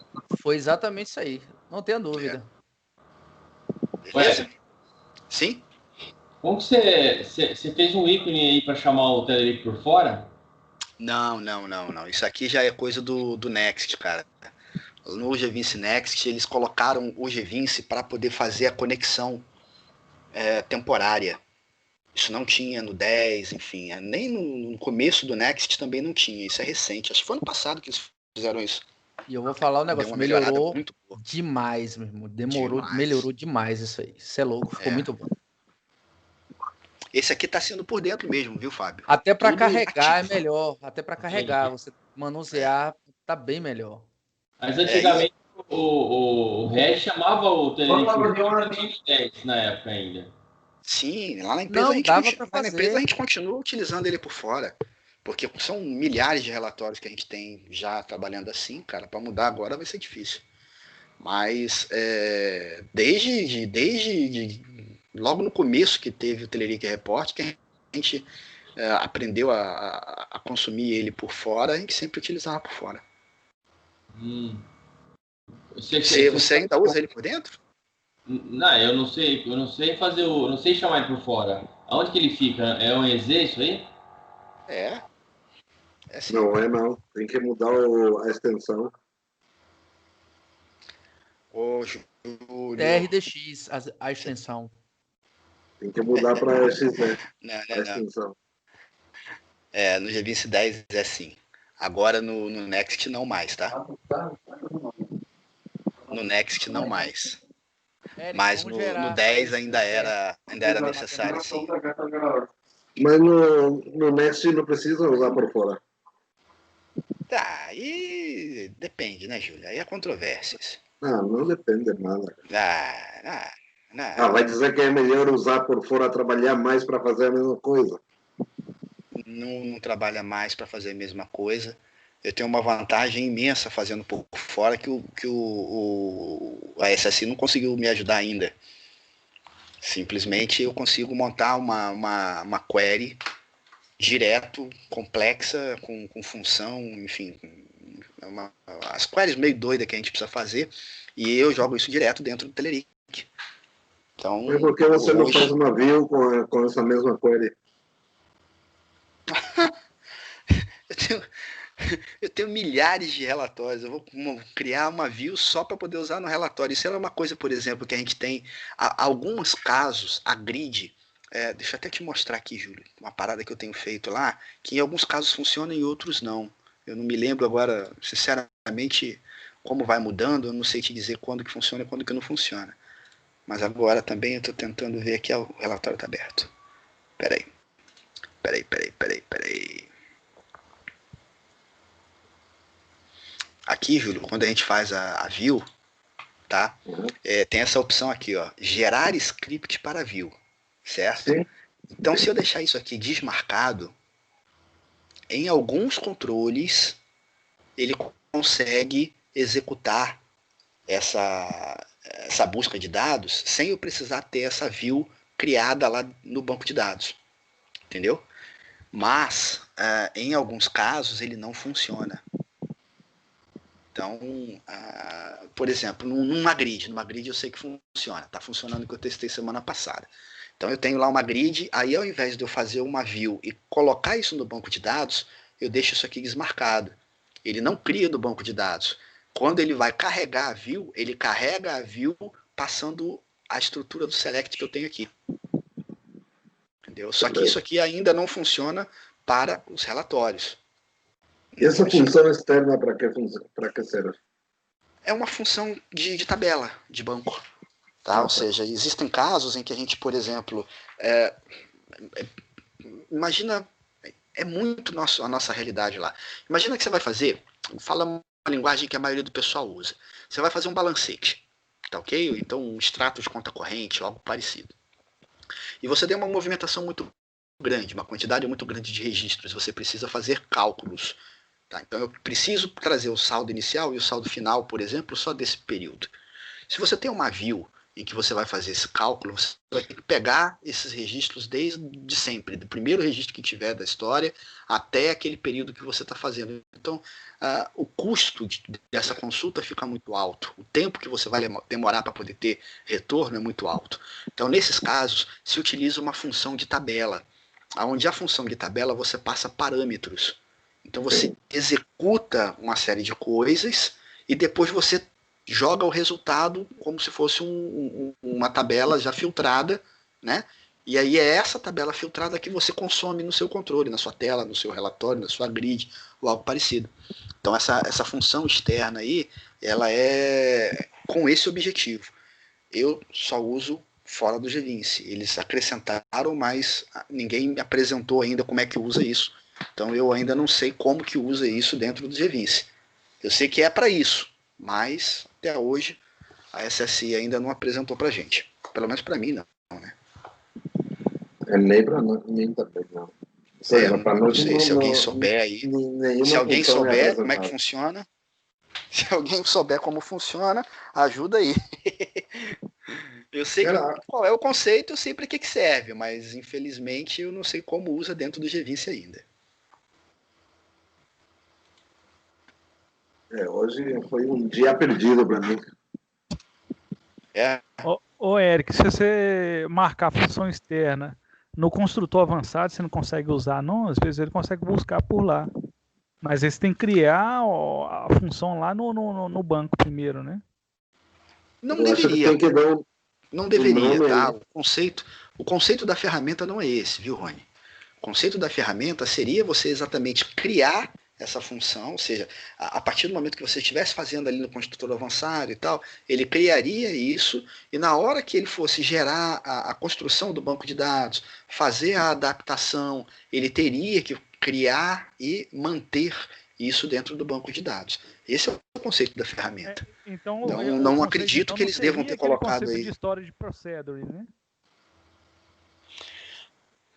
foi exatamente isso aí, não tenha dúvida. Beleza? Sim? Como que você fez um ícone aí para chamar o Telerik por fora? Não. Isso aqui já é coisa do Next, cara. No GVince Next, eles colocaram o GVince para poder fazer a conexão temporária. Isso não tinha no 10, enfim. Nem no começo do Next também não tinha. Isso é recente. Acho que foi ano passado que eles fizeram isso. E eu vou falar um negócio, melhorou demais, meu irmão. Melhorou demais isso aí. Isso é louco, ficou muito bom. Esse aqui tá sendo por dentro mesmo, viu, Fábio? Até para carregar ativo. É melhor. Até para carregar, você manusear, tá bem melhor. Mas antigamente o Red chamava o Telerik por 10 na época ainda. Sim, lá na empresa, a gente continua utilizando ele por fora. Porque são milhares de relatórios que a gente tem já trabalhando assim, cara. Para mudar agora vai ser difícil. Mas desde logo no começo que teve o Telerik Report, que a gente aprendeu a consumir ele por fora, a gente sempre utilizava por fora. Você ainda usa ele por dentro? Não, eu não sei fazer não sei chamar ele por fora. Aonde que ele fica? É um EZ isso aí? Assim. Não. Tem que mudar a extensão. TRDX, a extensão. Tem que mudar para XZ. A extensão. No GVince 10 é assim. Agora no Next não mais, tá? No Next não mais. Mas no 10 ainda era necessário, sim. Mas no Next não precisa usar por fora. Tá, aí depende, né, Júlio? Aí há controvérsias. Não depende de nada. Vai dizer que é melhor usar por fora, trabalhar mais para fazer a mesma coisa? Não trabalha mais para fazer a mesma coisa. Eu tenho uma vantagem imensa fazendo por fora que a SSI não conseguiu me ajudar ainda. Simplesmente eu consigo montar uma query direto, complexa, com função, enfim, as queries meio doidas que a gente precisa fazer, e eu jogo isso direto dentro do Telerik. Então, mas por que você não faz uma view com essa mesma query? Eu tenho milhares de relatórios. Eu vou criar uma view só para poder usar no relatório. Isso é uma coisa, por exemplo, que a gente tem. Alguns casos, a grid. Deixa eu até te mostrar aqui, Júlio. Uma parada que eu tenho feito lá, que em alguns casos funciona e em outros não. Eu não me lembro agora, sinceramente, como vai mudando. Eu não sei te dizer quando que funciona e quando que não funciona. Mas agora também eu estou tentando ver aqui. O relatório está aberto. Peraí. Aqui, Júlio, quando a gente faz a view, tá? Tem essa opção aqui, ó, gerar script para view, certo? Sim. Então, se eu deixar isso aqui desmarcado, em alguns controles, ele consegue executar essa busca de dados sem eu precisar ter essa view criada lá no banco de dados, entendeu? Mas, em alguns casos, ele não funciona. Então, por exemplo, numa grid eu sei que funciona, está funcionando o que eu testei semana passada. Então eu tenho lá uma grid, aí ao invés de eu fazer uma view e colocar isso no banco de dados, eu deixo isso aqui desmarcado. Ele não cria no banco de dados, Quando ele vai carregar a view, ele carrega a view passando a estrutura do select que eu tenho aqui. Entendeu? Só que isso aqui ainda não funciona para os relatórios. E essa função externa para que serve? É uma função de tabela, de banco. Tá? Ou seja, existem casos em que a gente, por exemplo, imagina, é muito a nossa realidade lá. Imagina que você vai fazer, fala uma linguagem que a maioria do pessoal usa. Você vai fazer um balancete, tá ok? Então um extrato de conta corrente ou algo parecido. E você tem uma movimentação muito grande, uma quantidade muito grande de registros. Você precisa fazer cálculos. Tá? Então eu preciso trazer o saldo inicial e o saldo final, por exemplo, só desse período. Se você tem uma view em que você vai fazer esse cálculo, você vai ter que pegar esses registros desde sempre, do primeiro registro que tiver da história até aquele período que você está fazendo. Então, o custo dessa consulta fica muito alto. O tempo que você vai demorar para poder ter retorno é muito alto. Então, nesses casos, se utiliza uma função de tabela, onde a função de tabela você passa parâmetros. Então, você executa uma série de coisas e depois você joga o resultado como se fosse uma tabela já filtrada, né? E aí é essa tabela filtrada que você consome no seu controle, na sua tela, no seu relatório, na sua grid, ou algo parecido. Então essa função externa aí, ela é com esse objetivo. Eu só uso fora do Gvince. Eles acrescentaram, mas ninguém me apresentou ainda como é que usa isso. Então eu ainda não sei como que usa isso dentro do Gvince. Eu sei que é para isso, mas até hoje a SSI ainda não apresentou para gente. Pelo menos para mim não, né? Nem para mim também não. Não sei se alguém souber aí. Se alguém souber como é que funciona, se alguém souber como funciona, ajuda aí. Eu sei qual é o conceito, eu sei para que serve, mas infelizmente eu não sei como usa dentro do Gvince ainda. Hoje foi um dia perdido para mim. Ô Eric, se você marcar a função externa no construtor avançado, você não consegue usar, não? Às vezes ele consegue buscar por lá. Mas aí você tem que criar a função lá no banco primeiro, né? Não deveria. Não deveria, tá? O conceito da ferramenta não é esse, viu, Rony? O conceito da ferramenta seria você exatamente criar essa função, ou seja, a partir do momento que você estivesse fazendo ali no construtor avançado e tal, ele criaria isso e na hora que ele fosse gerar a construção do banco de dados, fazer a adaptação, ele teria que criar e manter isso dentro do banco de dados. Esse é o conceito da ferramenta. Então, não acredito que eles devam ter colocado aí. De história de procedure, né?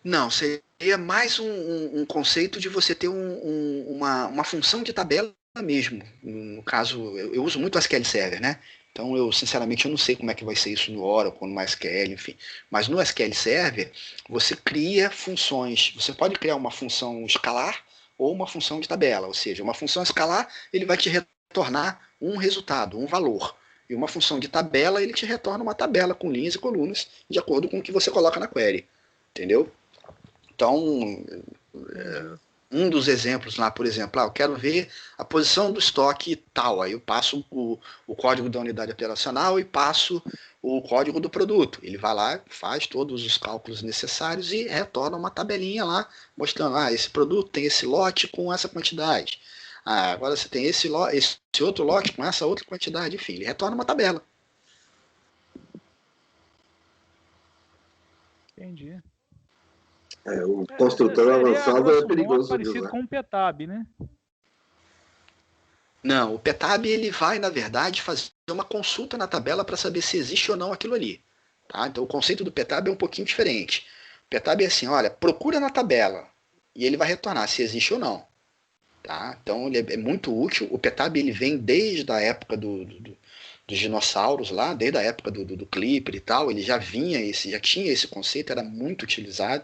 Não, seria mais um conceito de você ter uma função de tabela mesmo. No caso, eu uso muito o SQL Server, né? Então, sinceramente, eu não sei como é que vai ser isso no Oracle, no MySQL, enfim. Mas no SQL Server, você cria funções. Você pode criar uma função escalar ou uma função de tabela. Ou seja, uma função escalar, ele vai te retornar um resultado, um valor. E uma função de tabela, ele te retorna uma tabela com linhas e colunas, de acordo com o que você coloca na query. Entendeu? Então, um dos exemplos lá, por exemplo, eu quero ver a posição do estoque tal, aí eu passo o código da unidade operacional e passo o código do produto. Ele vai lá, faz todos os cálculos necessários e retorna uma tabelinha lá, mostrando, esse produto tem esse lote com essa quantidade. Agora você tem esse outro lote com essa outra quantidade, enfim, ele retorna uma tabela. Entendi. O construtor avançado é perigoso. Parecido com o PETAB, né? Não, o PETAB ele vai, na verdade, fazer uma consulta na tabela para saber se existe ou não aquilo ali. Tá? Então o conceito do PETAB é um pouquinho diferente. O PETAB é assim, olha, procura na tabela e ele vai retornar se existe ou não. Tá? Então ele é muito útil. O PETAB ele vem desde a época dos dinossauros lá, desde a época do Clipper e tal, ele já tinha esse conceito, era muito utilizado.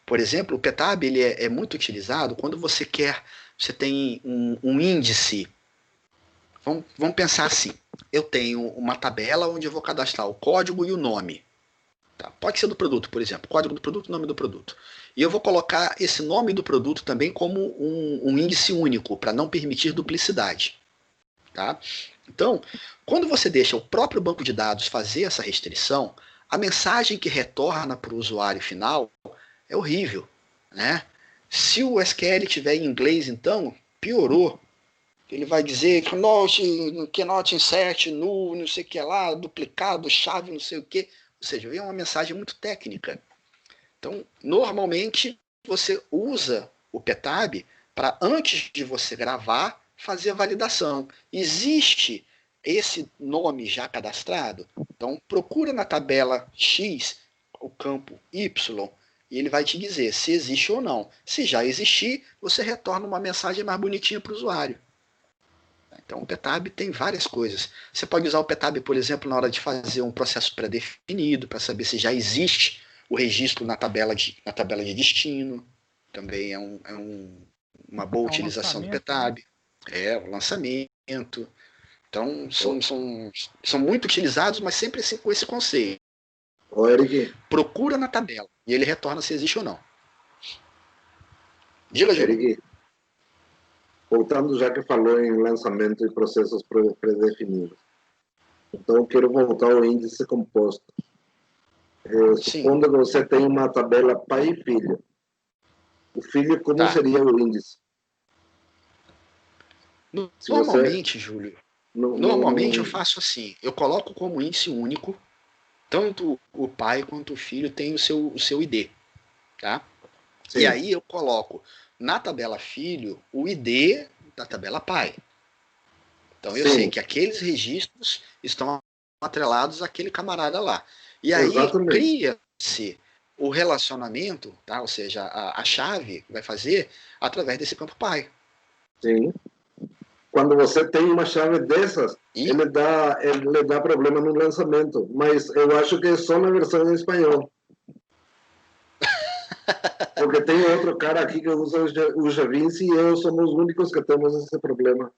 Por exemplo, o PETAB ele é muito utilizado quando você tem um índice. Vamos pensar assim, eu tenho uma tabela onde eu vou cadastrar o código e o nome. Tá? Pode ser do produto, por exemplo, código do produto, nome do produto. E eu vou colocar esse nome do produto também como um índice único, para não permitir duplicidade. Tá? Então, quando você deixa o próprio banco de dados fazer essa restrição, a mensagem que retorna para o usuário final é horrível. Né? Se o SQL tiver em inglês, então, piorou. Ele vai dizer cannot insert, null, não sei o que lá, duplicado, chave, não sei o que. Ou seja, é uma mensagem muito técnica. Então, normalmente, você usa o PTAB para, antes de você gravar, fazer a validação. Existe esse nome já cadastrado? Então, procura na tabela X o campo Y e ele vai te dizer se existe ou não. Se já existir, você retorna uma mensagem mais bonitinha para o usuário. Então, o PTAB tem várias coisas. Você pode usar o PTAB, por exemplo, na hora de fazer um processo pré-definido, para saber se já existe o registro na tabela de destino. Também é uma boa utilização do PTAB. Né? O lançamento. Então, são muito utilizados, mas sempre assim com esse conceito. Ô, Eric. Procura na tabela e ele retorna se existe ou não. Diga, Júlio. Eric, voltando já que falou em lançamento e processos pré-definidos. Então, eu quero voltar ao índice composto. Supondo que você tem uma tabela pai e filho. O filho, como seria o índice? Normalmente, Júlio, normalmente eu faço assim. Eu coloco como índice único, tanto o pai quanto o filho tem o seu ID. Tá? E aí eu coloco na tabela filho o ID da tabela pai. Então eu sei que aqueles registros estão atrelados àquele camarada lá. E aí cria-se o relacionamento, tá? Ou seja, a chave vai fazer através desse campo pai. Sim. Quando você tem uma chave dessas, ele dá problema no lançamento. Mas eu acho que é só na versão em espanhol. Porque tem outro cara aqui que usa o Javinci e eu somos os únicos que temos esse problema.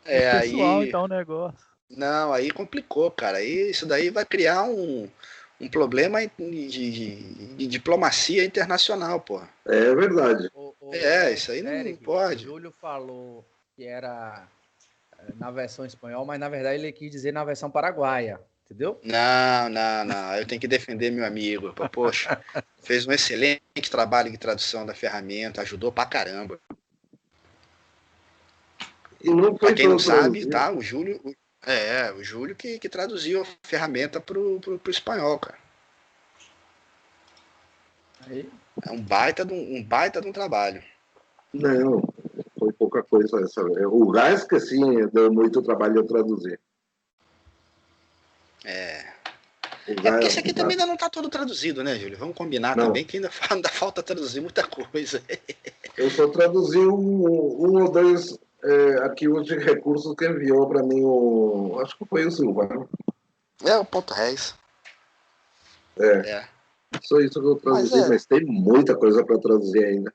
É pessoal, aí... então, o negócio. Não, aí complicou, cara. Aí isso daí vai criar um problema de diplomacia internacional, pô. É verdade. Isso aí não pode. O Júlio falou que era na versão espanhol, mas na verdade ele quis dizer na versão paraguaia. Entendeu? Não. Eu tenho que defender meu amigo. Poxa, fez um excelente trabalho de tradução da ferramenta, ajudou pra caramba. Pra quem não sabe, tá? O Júlio que traduziu a ferramenta pro espanhol, cara. Aí. É um baita de um trabalho. Não, foi pouca coisa essa. O gás que sim, deu muito trabalho a traduzir. Porque esse aqui também ainda não está todo traduzido, né, Júlio? Vamos combinar também que ainda falta traduzir muita coisa. Eu só traduzi um ou dois arquivos de recursos que enviou para mim acho que foi o Silvano. O ponto .res. Só isso que eu traduzi, mas tem muita coisa para traduzir ainda.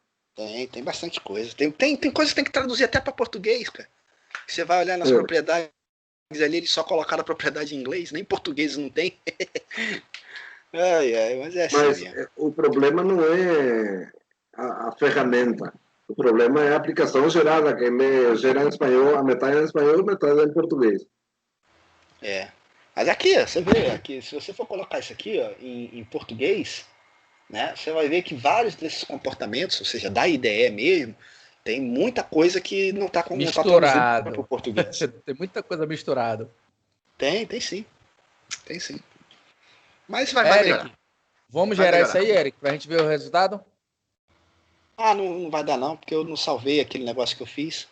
Tem bastante coisa. Tem coisa que tem que traduzir até para português, cara. Você vai olhar nas propriedades ali, eles só colocaram a propriedade em inglês, nem português não tem. Mas é assim. Mas o problema não é a ferramenta. O problema é a aplicação gerada, que ele gera em espanhol, a metade em espanhol e metade em português. Mas aqui, você vê, aqui, se você for colocar isso aqui em português, né, você vai ver que vários desses comportamentos, ou seja, da IDE mesmo, tem muita coisa que não está misturado para o português. Tem muita coisa misturada. Tem sim. Mas vai melhorar. Vamos gerar isso aí, Eric, para a gente ver o resultado? Não vai dar não, porque eu não salvei aquele negócio que eu fiz.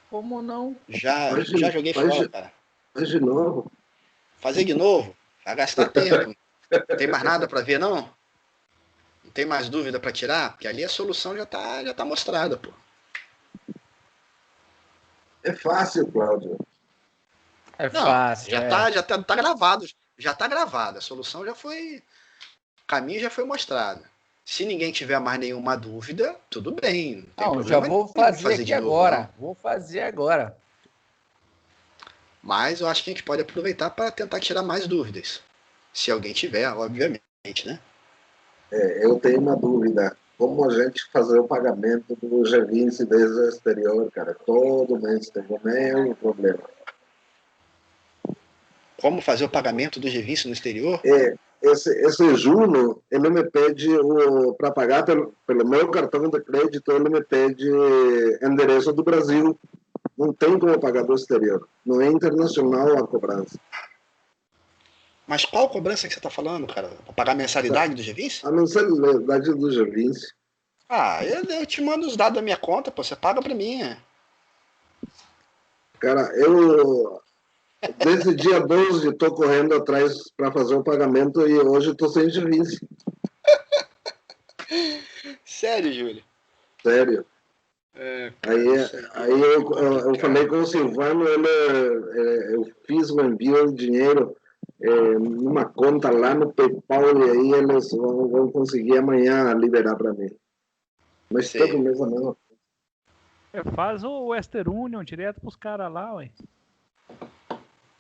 Como não? Já joguei fora, cara. Faz de novo. Fazer de novo? Vai gastar tempo. Não tem mais nada para ver, não? Não tem mais dúvida para tirar? Porque ali a solução já tá mostrada, pô. É fácil, Cláudio. Fácil. Já tá gravado. Já tá gravado. A solução já foi... O caminho já foi mostrado. Se ninguém tiver mais nenhuma dúvida, tudo bem. Não, já vou fazer aqui agora. Vou fazer agora. Mas eu acho que a gente pode aproveitar para tentar tirar mais dúvidas. Se alguém tiver, obviamente, né? Eu tenho uma dúvida. como a gente fazer o pagamento do G20 desde o exterior, cara. Todo mês tem o mesmo problema. Como fazer o pagamento do G20 no exterior? Esse Juno, ele me pede, para pagar pelo meu cartão de crédito, ele me pede endereço do Brasil. Não tem como pagar do exterior. Não é internacional a cobrança. Mas qual cobrança que você está falando, cara? Para pagar a mensalidade do G20? A mensalidade do G20. Ah, eu te mando os dados da minha conta, pô. Você paga para mim. Cara, desde dia 12 estou correndo atrás para fazer o pagamento e hoje estou sem G20. Sério, Júlio? Sério. Aí eu falei com o Silvano, eu fiz o envio de dinheiro numa conta lá no PayPal e aí eles vão conseguir amanhã liberar para mim. Mas todo mês a mesma coisa. Faz o Western Union direto pros caras lá, ué.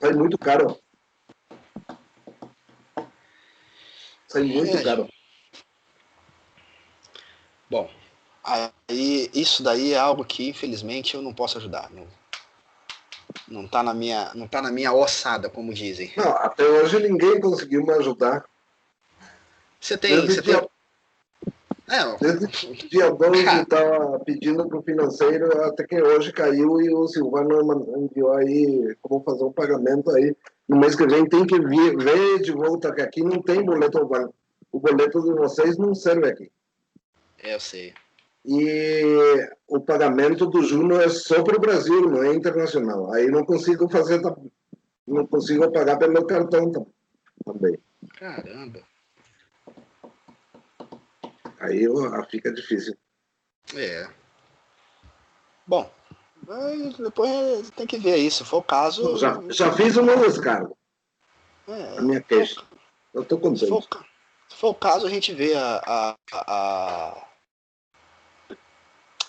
Sai muito caro. Sai muito caro. Bom, aí isso daí é algo que infelizmente eu não posso ajudar. Não tá na minha ossada, como dizem. Não, até hoje ninguém conseguiu me ajudar. Desde dia 12 estava pedindo para o financeiro, até que hoje caiu e o Silvano enviou aí como fazer um pagamento aí. No mês que vem tem que ver de volta, que aqui não tem boleto ao banco. O boleto de vocês não serve aqui. Eu sei. E o pagamento do Juno é só para o Brasil, não é internacional. Aí não consigo pagar pelo cartão também. Caramba. Aí fica difícil. Bom, depois tem que ver isso. Se for o caso... Já fiz um novo descargo. A minha queixa. Eu estou contente. Se for o caso, a gente vê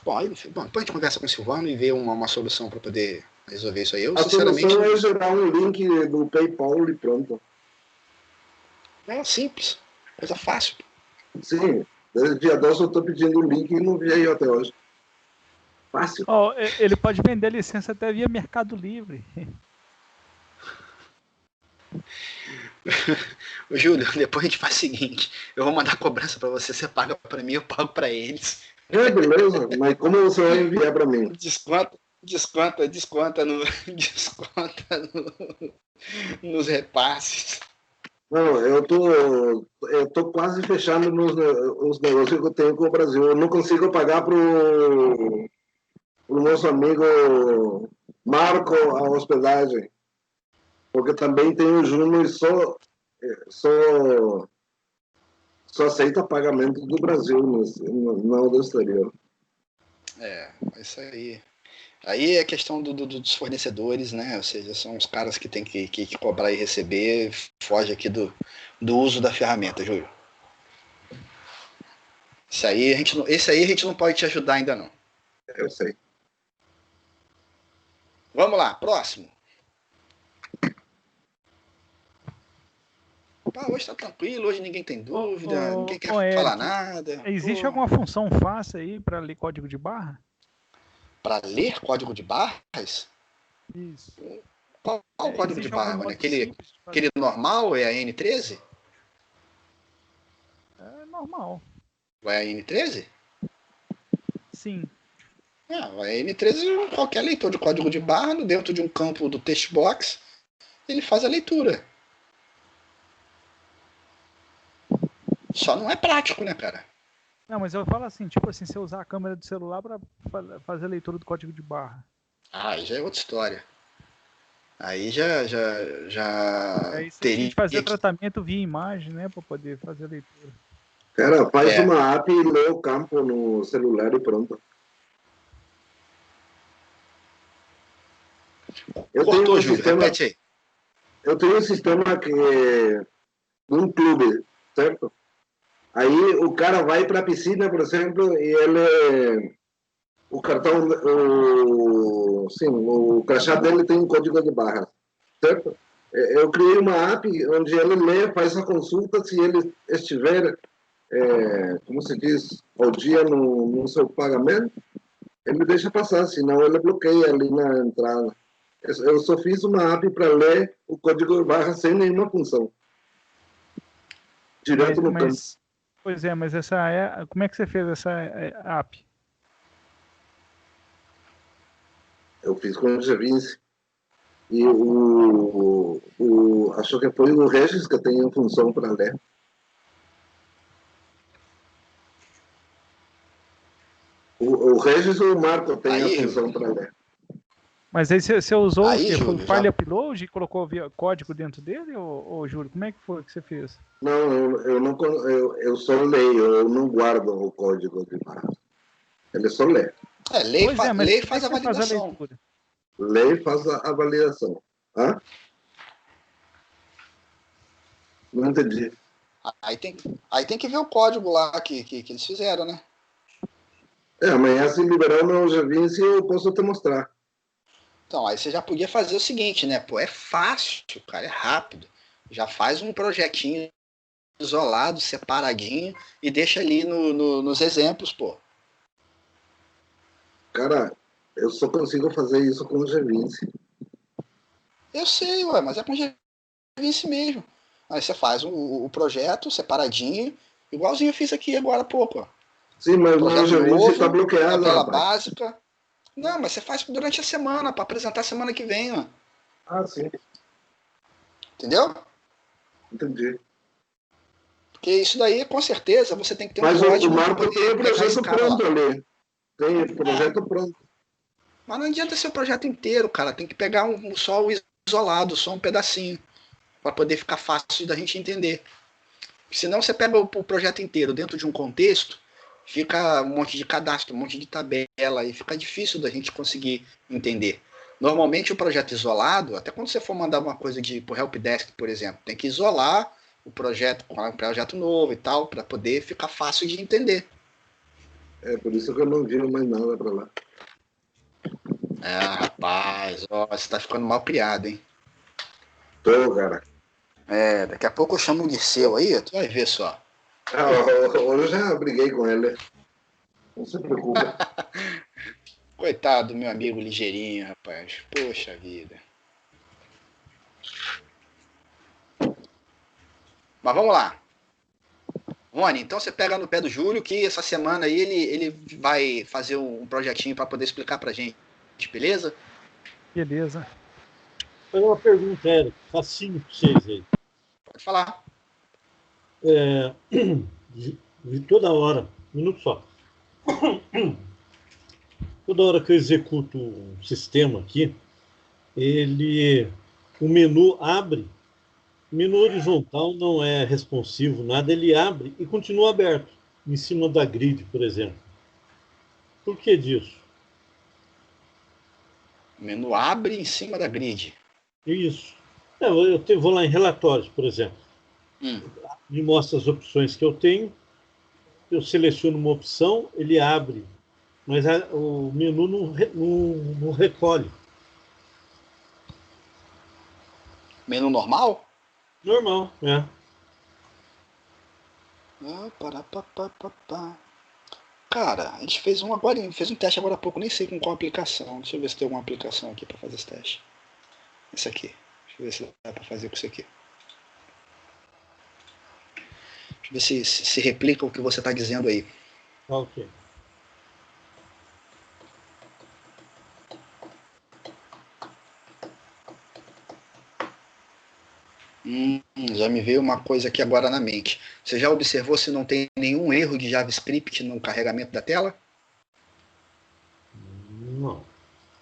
Bom, depois a gente conversa com o Silvano e vê uma solução para poder resolver isso aí. A solução é gerar um link do PayPal e pronto. É simples. Coisa fácil. Sim. Desde dia 12 eu estou pedindo o link e não vi aí até hoje. Fácil. Ele pode vender licença até via Mercado Livre. Júlio, depois a gente faz o seguinte. Eu vou mandar cobrança para você paga para mim, eu pago para eles. Beleza. Mas como você vai enviar para mim? Desconta nos repasses. Não, eu tô quase fechando os negócios que eu tenho com o Brasil. Eu não consigo pagar pro nosso amigo Marco a hospedagem, porque também tem o Juno e só aceita pagamento do Brasil, não do exterior. Isso aí. Aí é questão dos fornecedores, né? Ou seja, são os caras que tem que cobrar e receber, foge aqui do uso da ferramenta, Júlio. Esse aí a gente não pode te ajudar ainda não. Eu sei. Vamos lá, próximo. Hoje tá tranquilo, hoje ninguém tem dúvida, ninguém quer falar nada. Existe alguma função fácil aí para ler código de barra? Para ler código de barras? Isso. Qual o código de barra? Aquele normal é a N13? É normal. É a N13? Sim. A N13, qualquer leitor de código de barra, dentro de um campo do text box, ele faz a leitura. Só não é prático, né, cara? Não, mas eu falo assim, tipo assim, você usar a câmera do celular para fazer a leitura do código de barra. Aí já é outra história. Aí já aí você teria que fazer tratamento via imagem, né, para poder fazer a leitura. Cara, faz uma app e lê o campo no celular e pronto. Cortou, Júlio, repete aí. Eu tenho um sistema que de um clube, certo? Aí o cara vai para a piscina, por exemplo, e o cartão, o crachá dele tem um código de barra, certo? Eu criei uma app onde ele lê, faz a consulta, se ele estiver como se diz, ao dia no seu pagamento, ele deixa passar, senão ele bloqueia ali na entrada. Eu só fiz uma API para ler o código de barra sem nenhuma função. Direto no campo. Pois é, mas como é que você fez essa API? Eu fiz com o G20. E acho que foi o Regis que tem a função para ler. O Regis ou o Marco tem a função para ler. Mas aí você usou o quê? Foi o Júlio, file upload e colocou código dentro dele, ou Júlio? Como é que foi que você fez? Não, eu só leio, eu não guardo o código de barra. Ele só lê. Lê e faz a validação. Lê e faz a validação. Hã? Não entendi. Aí tem que ver o código lá que eles fizeram, né? Amanhã, se liberar o meu G20, eu posso te mostrar. Então, aí você já podia fazer o seguinte, né? Pô, é fácil, cara, é rápido. Já faz um projetinho isolado, separadinho, e deixa ali nos exemplos, pô. Cara, eu só consigo fazer isso com o G20. Eu sei, ué, mas é com o G20 mesmo. Aí você faz o projeto separadinho, igualzinho eu fiz aqui agora há pouco. Sim, mas o G20 está bloqueado. Tabela básica. Não, mas você faz durante a semana, para apresentar semana que vem, ó. Ah, sim. Entendeu? Entendi. Porque isso daí, com certeza, você tem que ter mas um código. Mas o Marco tem o projeto pronto ali. Tem o projeto pronto. Mas não adianta ser o projeto inteiro, cara. Tem que pegar só o isolado, só um pedacinho, para poder ficar fácil da gente entender. Senão você pega o projeto inteiro dentro de um contexto, fica um monte de cadastro, um monte de tabela, e fica difícil da gente conseguir entender. Normalmente o projeto isolado, até quando você for mandar uma coisa pro helpdesk, por exemplo, tem que isolar o projeto com um projeto novo e tal, para poder ficar fácil de entender. Por isso que eu não viro mais nada para lá. Rapaz, você tá ficando mal criado, hein? Tô, cara. Daqui a pouco eu chamo um Liceu aí, tu vai ver só. Eu já briguei com ele. Não se preocupa. Coitado do meu amigo ligeirinho, rapaz. Poxa vida. Mas vamos lá. Rony, então você pega no pé do Júlio que essa semana aí ele vai fazer um projetinho para poder explicar pra gente, beleza? Beleza. Vou fazer uma pergunta, Érico. Facinho pra vocês aí. Pode falar. De toda hora, um minuto só. Toda hora que eu executo um sistema aqui, o menu abre, o menu horizontal não é responsivo, nada, ele abre e continua aberto, em cima da grid, por exemplo. Por que disso? O menu abre em cima da grid. Isso. Vou lá em relatórios, por exemplo. Me mostra as opções que eu tenho, eu seleciono uma opção, ele abre, mas o menu não recolhe. Menu normal? Normal, Cara, a gente fez um teste agora há pouco, nem sei com qual aplicação. Deixa eu ver se tem alguma aplicação aqui para fazer esse teste. Esse aqui. Deixa eu ver se dá para fazer com isso aqui. Deixa eu ver se replica o que você está dizendo aí. Ok. Já me veio uma coisa aqui agora na mente. Você já observou se não tem nenhum erro de JavaScript no carregamento da tela? Não.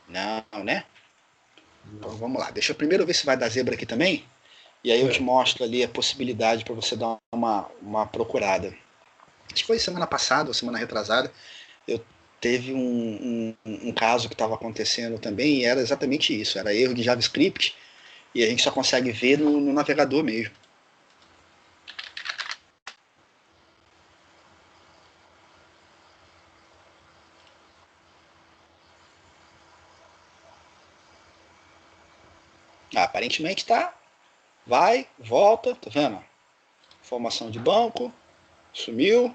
Não, né? Então vamos lá. Deixa eu primeiro ver se vai dar zebra aqui também. E aí eu te mostro ali a possibilidade para você dar uma procurada. Acho que foi semana passada ou semana retrasada. Teve um caso que estava acontecendo também e era exatamente isso. Era erro de JavaScript. E a gente só consegue ver no navegador mesmo. Aparentemente tá. Vai, volta, tá vendo? Informação de banco. Sumiu?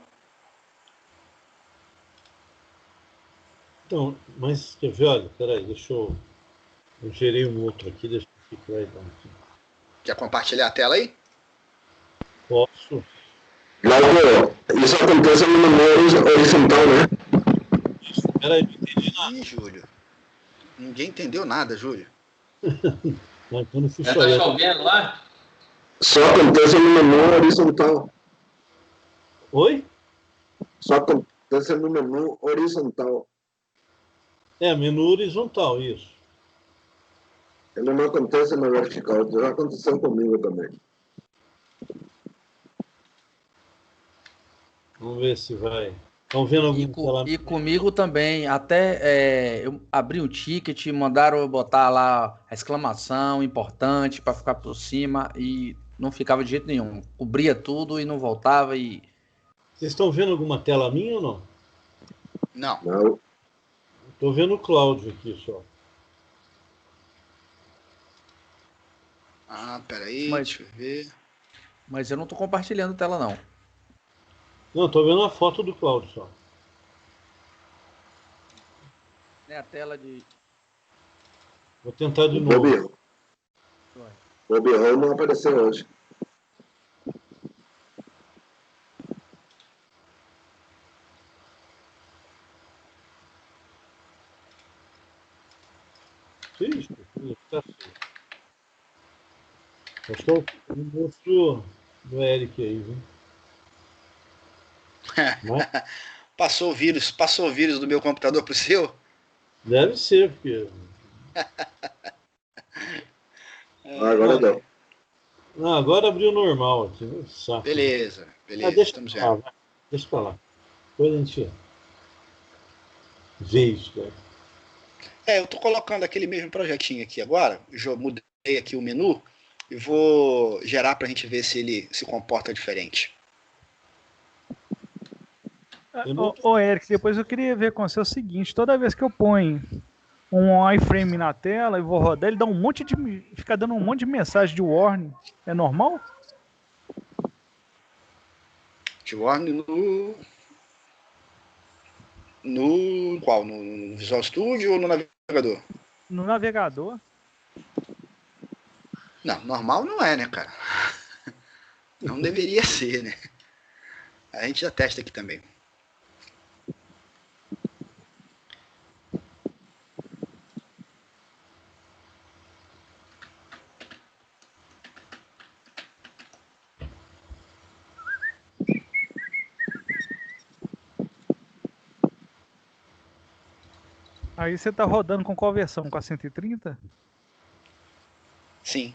Então, mas quer ver, olha, peraí, deixa eu gerei um outro aqui, deixa eu ficar aí. Quer compartilhar a tela aí? Posso. Glauco, isso acontece no menu horizontal, né? Peraí, não entendi nada. Ih, Júlio. Ninguém entendeu nada, Júlio. Não, então não fui Já só tá eu. chovendo lá? Só acontece no menu horizontal. Oi? Só acontece no menu horizontal. É, menu horizontal, isso. Ele não acontece na vertical. Já aconteceu comigo também. Vamos ver se vai. Estão vendo algum E comigo também. Até eu abri um ticket, mandaram eu botar lá a exclamação importante para ficar por cima e não ficava de jeito nenhum. Cobria tudo e não voltava e... Vocês estão vendo alguma tela minha ou não? Não. Não. Estou vendo o Cláudio aqui só. Ah, peraí, deixa eu ver. Mas eu não estou compartilhando tela, não. Não, estou vendo a foto do Cláudio só. É a tela de... Vou tentar de novo. Bob Hall não apareceu hoje. Ixi, tá feio. Acho que é o monstro do Eric aí, viu? Mas Passou o vírus do meu computador pro seu? deve ser, porque. Agora deu. Não, agora abriu normal aqui, né? Saco. Beleza, beleza. Deixa Estamos pra lá, vendo. vai. Deixa pra lá. Depois a gente vê isso, cara. Eu tô colocando aquele mesmo projetinho aqui agora. Mudei aqui o menu e vou gerar pra gente ver se ele se comporta diferente. Ô, Eric, depois eu queria ver com você o seguinte: toda vez que eu ponho um iframe na tela e vou rodar, ele dá fica dando um monte de mensagem de warning. É normal? De warning no qual? No Visual Studio ou no navegador? No navegador. Não, normal não é, né, cara? Não deveria ser, né? A gente já testa aqui também. Aí você tá rodando com qual versão? Com a 130? Sim.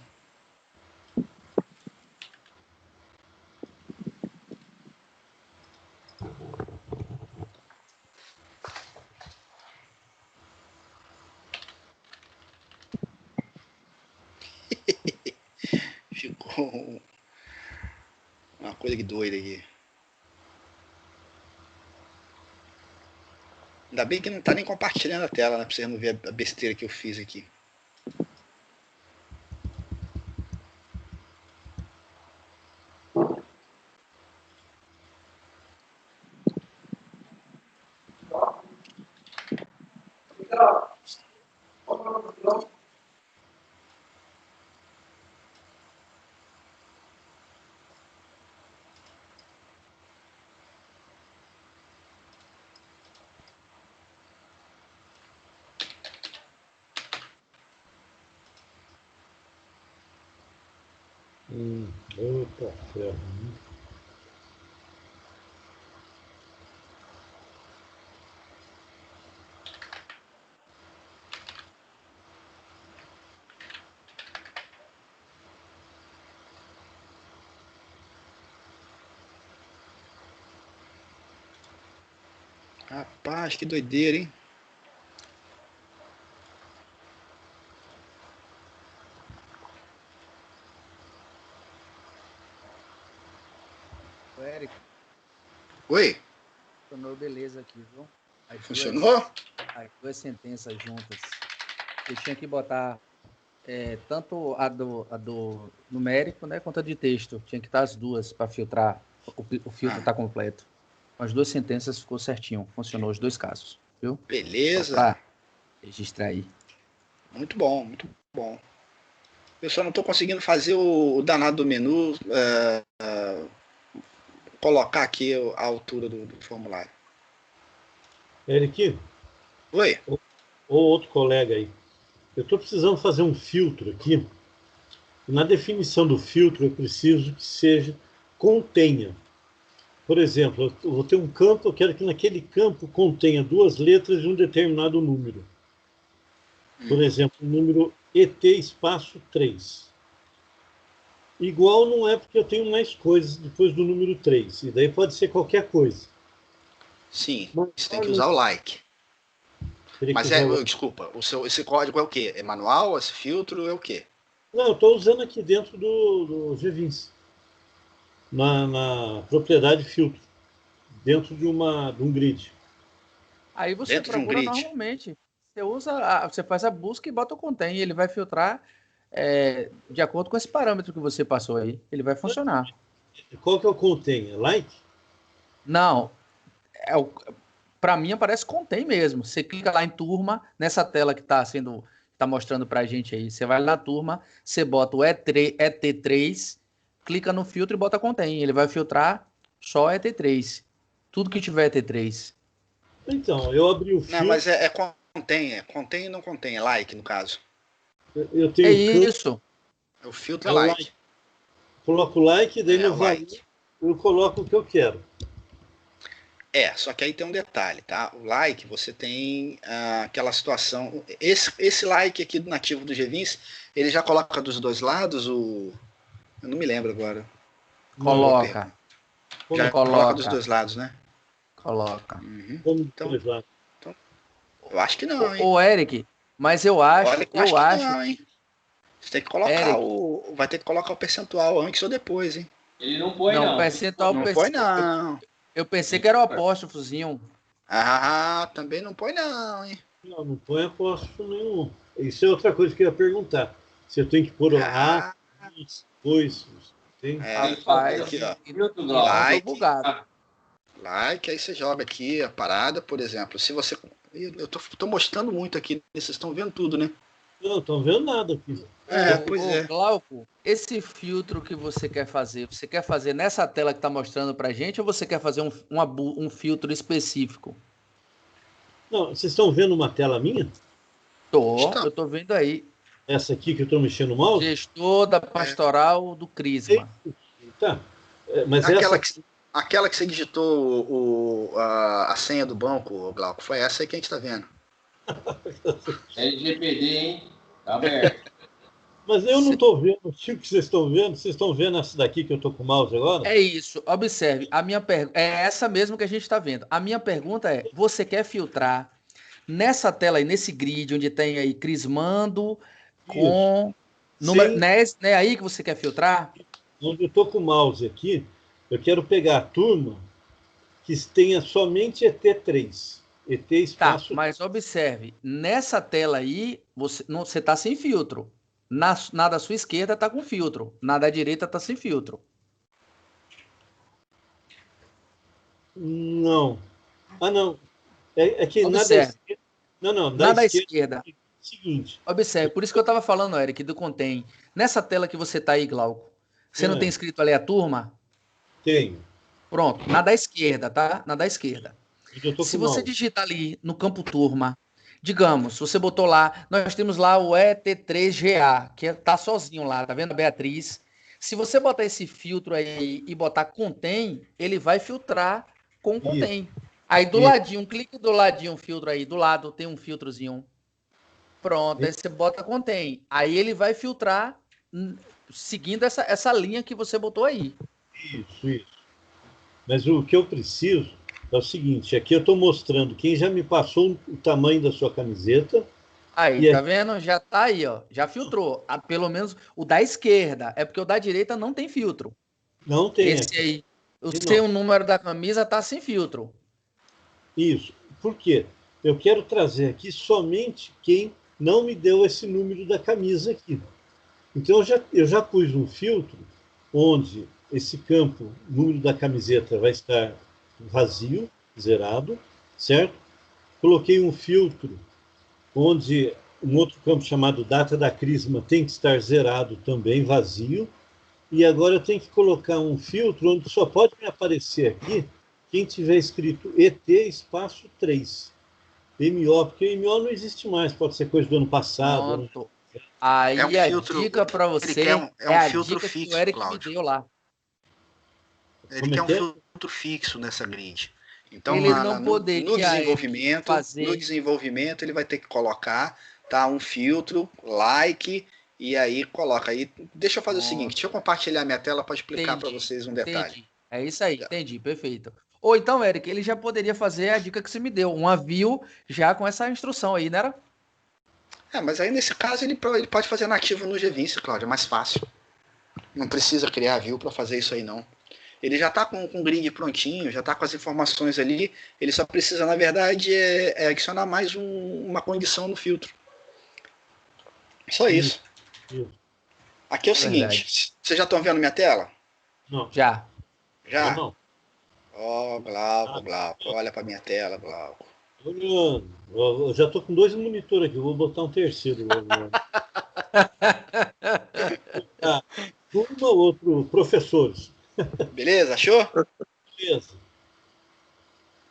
Ficou uma coisa que doida aqui. Ainda bem que não tá nem compartilhando a tela, né? Pra vocês não verem a besteira que eu fiz aqui. Eita ferro. Rapaz, que doideira, hein? Eric, Oi? funcionou beleza aqui, viu? Funcionou? As duas sentenças juntas. Eu tinha que botar tanto a do numérico, né, quanto a de texto. Tinha que estar as duas para filtrar O filtro está completo. Com as 2 sentenças ficou certinho. Funcionou os 2 casos. Viu? Beleza. Para registrar aí. Muito bom, muito bom. Eu só não estou conseguindo fazer o danado do menu, colocar aqui a altura do formulário. Eric? Oi? Ou outro colega aí. Eu estou precisando fazer um filtro aqui. Na definição do filtro, eu preciso que seja contenha. Por exemplo, eu vou ter um campo, eu quero que naquele campo contenha 2 letras de um determinado número. Por exemplo, o número ET espaço 3. Igual não é porque eu tenho mais coisas depois do número 3. E daí pode ser qualquer coisa. Sim, você tem que usar o like. Mas desculpa, esse código é o quê? É manual? Esse filtro é o quê? Não, eu estou usando aqui dentro do GVINS. Na propriedade filtro. Dentro de um grid. Aí você procura normalmente. Você faz a busca e bota o contém. Ele vai filtrar de acordo com esse parâmetro que você passou aí. Ele vai funcionar. Qual que é o contém? É like? Não. Para mim aparece contém mesmo. Você clica lá em turma, nessa tela que está mostrando para a gente aí. Você vai na turma, você bota o ET3, clica no filtro e bota contém. Ele vai filtrar só ET3. Tudo que tiver ET3. Então, eu abri o filtro... Não, mas contém e não contém, é like no caso. Eu tenho isso. O filtro é like. Coloco like, daí no like. Eu coloco o que eu quero. Só que aí tem um detalhe, tá? O like, você tem aquela situação... Esse like aqui do nativo do GVINS, ele já coloca dos 2 lados Eu não me lembro agora. Coloca. Já coloca dos 2 lados, né? Coloca. Então, eu acho que não, hein? Ô, Eric, mas eu acho... Não, hein? Você tem que colocar vai ter que colocar o percentual antes ou depois, hein? Ele não põe, não. Percentual, não põe, não. Eu pensei que era o apóstrofozinho. Também não põe, não, hein? Não põe apóstrofo nenhum. Isso é outra coisa que eu ia perguntar. Se eu tenho que pôr A, depois... Tem aqui, ó. Like, aí você joga aqui a parada, por exemplo. Se você... Eu tô mostrando muito aqui, vocês estão vendo tudo, né? Não estão vendo nada aqui. Glauco, esse filtro que você quer fazer nessa tela que está mostrando pra gente, ou você quer fazer um filtro específico? Não, vocês estão vendo uma tela minha? Eu tô vendo aí. Essa aqui que eu estou mexendo o mouse? Gestor da pastoral do Crisma. Tá. Mas aquela que você digitou a senha do banco, Glauco, foi essa aí que a gente está vendo. LGPD, hein? Tá aberto. Mas eu não estou vendo o tipo que vocês estão vendo. Vocês estão vendo essa daqui que eu estou com o mouse agora? É isso. Observe. A minha é essa mesmo que a gente está vendo. A minha pergunta é: você quer filtrar nessa tela aí, nesse grid, onde tem aí Crismando com número. Não é aí que você quer filtrar? Onde eu estou com o mouse aqui, eu quero pegar a turma que tenha somente ET3. ET espaço... Tá, mas observe, nessa tela aí, você está sem filtro. Na da sua esquerda está com filtro. Na da direita está sem filtro. Não. Não. É que observe. Na da esquerda... Não, da esquerda. Seguinte. Observe, por isso que eu estava falando, Eric, do contém. Nessa tela que você está aí, Glauco, você não tem escrito ali a turma? Tenho. Pronto, na da esquerda, tá? Na da esquerda. Se você digitar ali no campo turma, digamos, você botou lá, nós temos lá o ET3GA, que está sozinho lá, tá vendo a Beatriz? Se você botar esse filtro aí e botar contém, ele vai filtrar com contém. Aí do ladinho, clique do ladinho, filtro aí, do lado tem um filtrozinho. Pronto, aí você bota contém. Aí ele vai filtrar seguindo essa linha que você botou aí. Isso. Mas o que eu preciso é o seguinte, aqui eu estou mostrando quem já me passou o tamanho da sua camiseta. Aí, tá vendo? Já tá aí, ó. Já filtrou. Pelo menos o da esquerda. É porque o da direita não tem filtro. Não tem. Esse aí. O seu número da camisa tá sem filtro. Isso. Por quê? Eu quero trazer aqui somente quem não me deu esse número da camisa aqui. Então, eu já pus um filtro onde esse campo, número da camiseta, vai estar vazio, zerado, certo? Coloquei um filtro onde um outro campo chamado data da crisma tem que estar zerado também, vazio. E agora eu tenho que colocar um filtro onde só pode me aparecer aqui quem tiver escrito ET espaço 3. MO, porque MO não existe mais, pode ser coisa do ano passado. Pronto. Aí É um a filtro- dica para você é um a filtro dica fixo, que o Eric Cláudio. me deu lá. Ele Como quer é um que é? filtro fixo nessa grid. Então, Ele não poderia, no desenvolvimento, fazer... ele vai ter que colocar, tá, um filtro, like, e aí coloca. Aí, deixa eu fazer o seguinte, deixa eu compartilhar minha tela para explicar para vocês um detalhe. Entendi. É isso aí, entendi, perfeito. Ou então, Eric, ele já poderia fazer a dica que você me deu, uma view já com essa instrução aí, né? Mas aí nesse caso ele pode fazer nativo no GVince, Cláudio, é mais fácil. Não precisa criar view para fazer isso aí não. Ele já está com o grid prontinho, já está com as informações ali, ele só precisa, na verdade, adicionar mais uma condição no filtro. Só isso. Aqui é o seguinte, vocês já estão vendo minha tela? Não. Já. Já? Não. Ó, Glauco, olha para minha tela, Glauco. Olhando. Eu já estou com 2 monitores aqui, eu vou botar um terceiro. Turma, outro, professores. Beleza, achou? Beleza.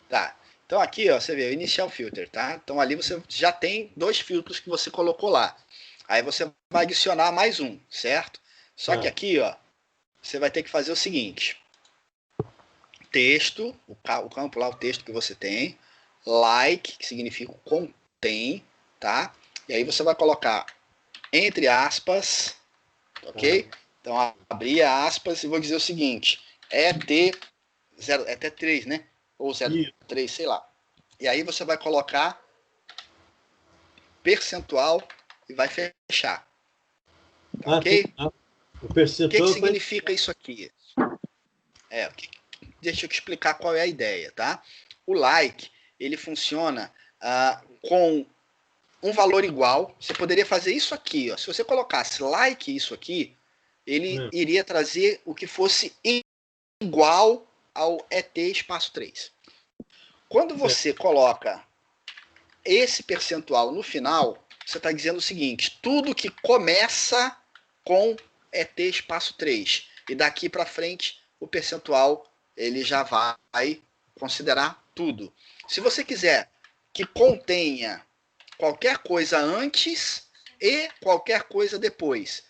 Tá. Então aqui, ó, você vê o initial filter, tá? Então ali você já tem 2 filtros que você colocou lá. Aí você vai adicionar mais um, certo? Só que aqui, ó, você vai ter que fazer o seguinte. Texto, o campo lá, o texto que você tem. Like, que significa contém, tá? E aí você vai colocar entre aspas, ok? Então, abrir aspas e vou dizer o seguinte, ET3, né? Ou 03, sei lá. E aí você vai colocar percentual e vai fechar. Tá, ok? O percentual que significa isso aqui? Deixa eu te explicar qual é a ideia, tá? O like, ele funciona com um valor igual. Você poderia fazer isso aqui, ó. Se você colocasse like isso aqui, ele iria trazer o que fosse igual ao ET espaço 3. Quando você coloca esse percentual no final, você está dizendo o seguinte, tudo que começa com ET espaço 3 e daqui para frente o percentual ele já vai considerar tudo. Se você quiser que contenha qualquer coisa antes e qualquer coisa depois,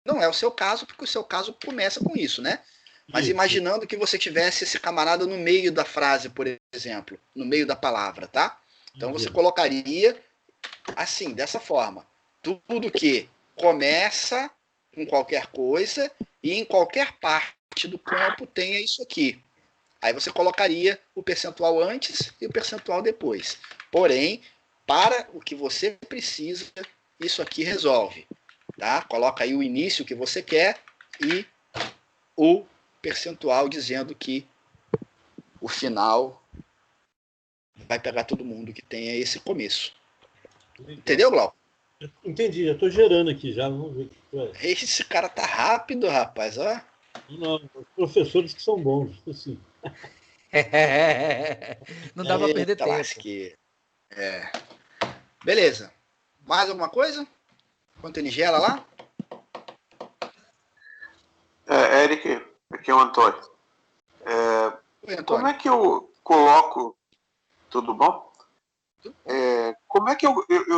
não é o seu caso, porque o seu caso começa com isso, né? Mas imaginando que você tivesse esse camarada no meio da frase, por exemplo, no meio da palavra, tá? Então você colocaria assim, dessa forma. Tudo que começa com qualquer coisa e em qualquer parte do campo tenha isso aqui. Aí você colocaria o percentual antes e o percentual depois. Porém, para o que você precisa, isso aqui resolve. Tá? Coloca aí o início que você quer e o percentual dizendo que o final vai pegar todo mundo que tenha esse começo. Entendeu, Glauco? Entendi, já estou gerando aqui já. Vamos ver o que é. Esse cara tá rápido, rapaz. Ó. Não, os professores que são bons, assim. Não dá para perder tempo. Lasque. Beleza. Mais alguma coisa? Enquanto ele gela lá? Eric, aqui é o Antônio. Oi, Antônio. Como é que eu coloco... Tudo bom? Como é que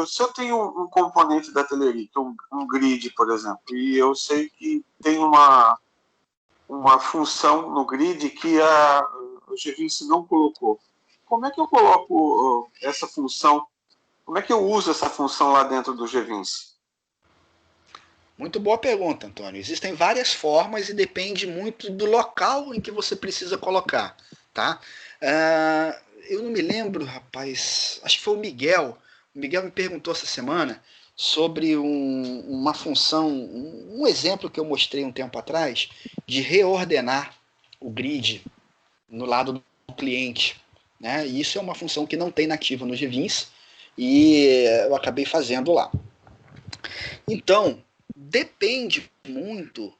se eu tenho um componente da Telerik, um grid, por exemplo, e eu sei que tem uma função no grid que o GVince não colocou, como é que eu coloco essa função? Como é que eu uso essa função lá dentro do GVince? Muito boa pergunta, Antônio. Existem várias formas e depende muito do local em que você precisa colocar, tá? Eu não me lembro, rapaz, acho que foi o Miguel. O Miguel me perguntou essa semana sobre uma função, um exemplo que eu mostrei um tempo atrás, de reordenar o grid no lado do cliente. Né? E isso é uma função que não tem nativa no GVince e eu acabei fazendo lá. Então, depende muito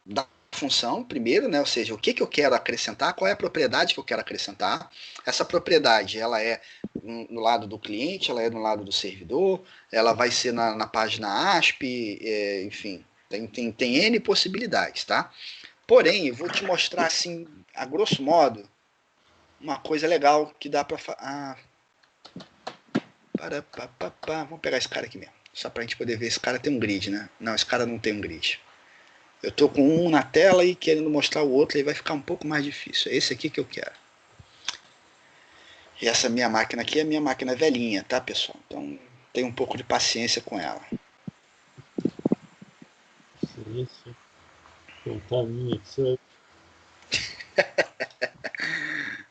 da função, primeiro, né? Ou seja, o que eu quero acrescentar, qual é a propriedade que eu quero acrescentar. Essa propriedade, ela é no lado do cliente, ela é no lado do servidor, ela vai ser na página ASP, enfim, tem N possibilidades, tá? Porém, eu vou te mostrar, assim, a grosso modo, uma coisa legal que dá para... Vamos pegar esse cara aqui mesmo, só para a gente poder ver. Esse cara tem um grid, né? Não, esse cara não tem um grid. Eu estou com um na tela e querendo mostrar o outro, aí vai ficar um pouco mais difícil. É esse aqui que eu quero. E essa minha máquina aqui é minha máquina velhinha, tá, pessoal? Então, tenha um pouco de paciência com ela. Isso. Contar a minha que você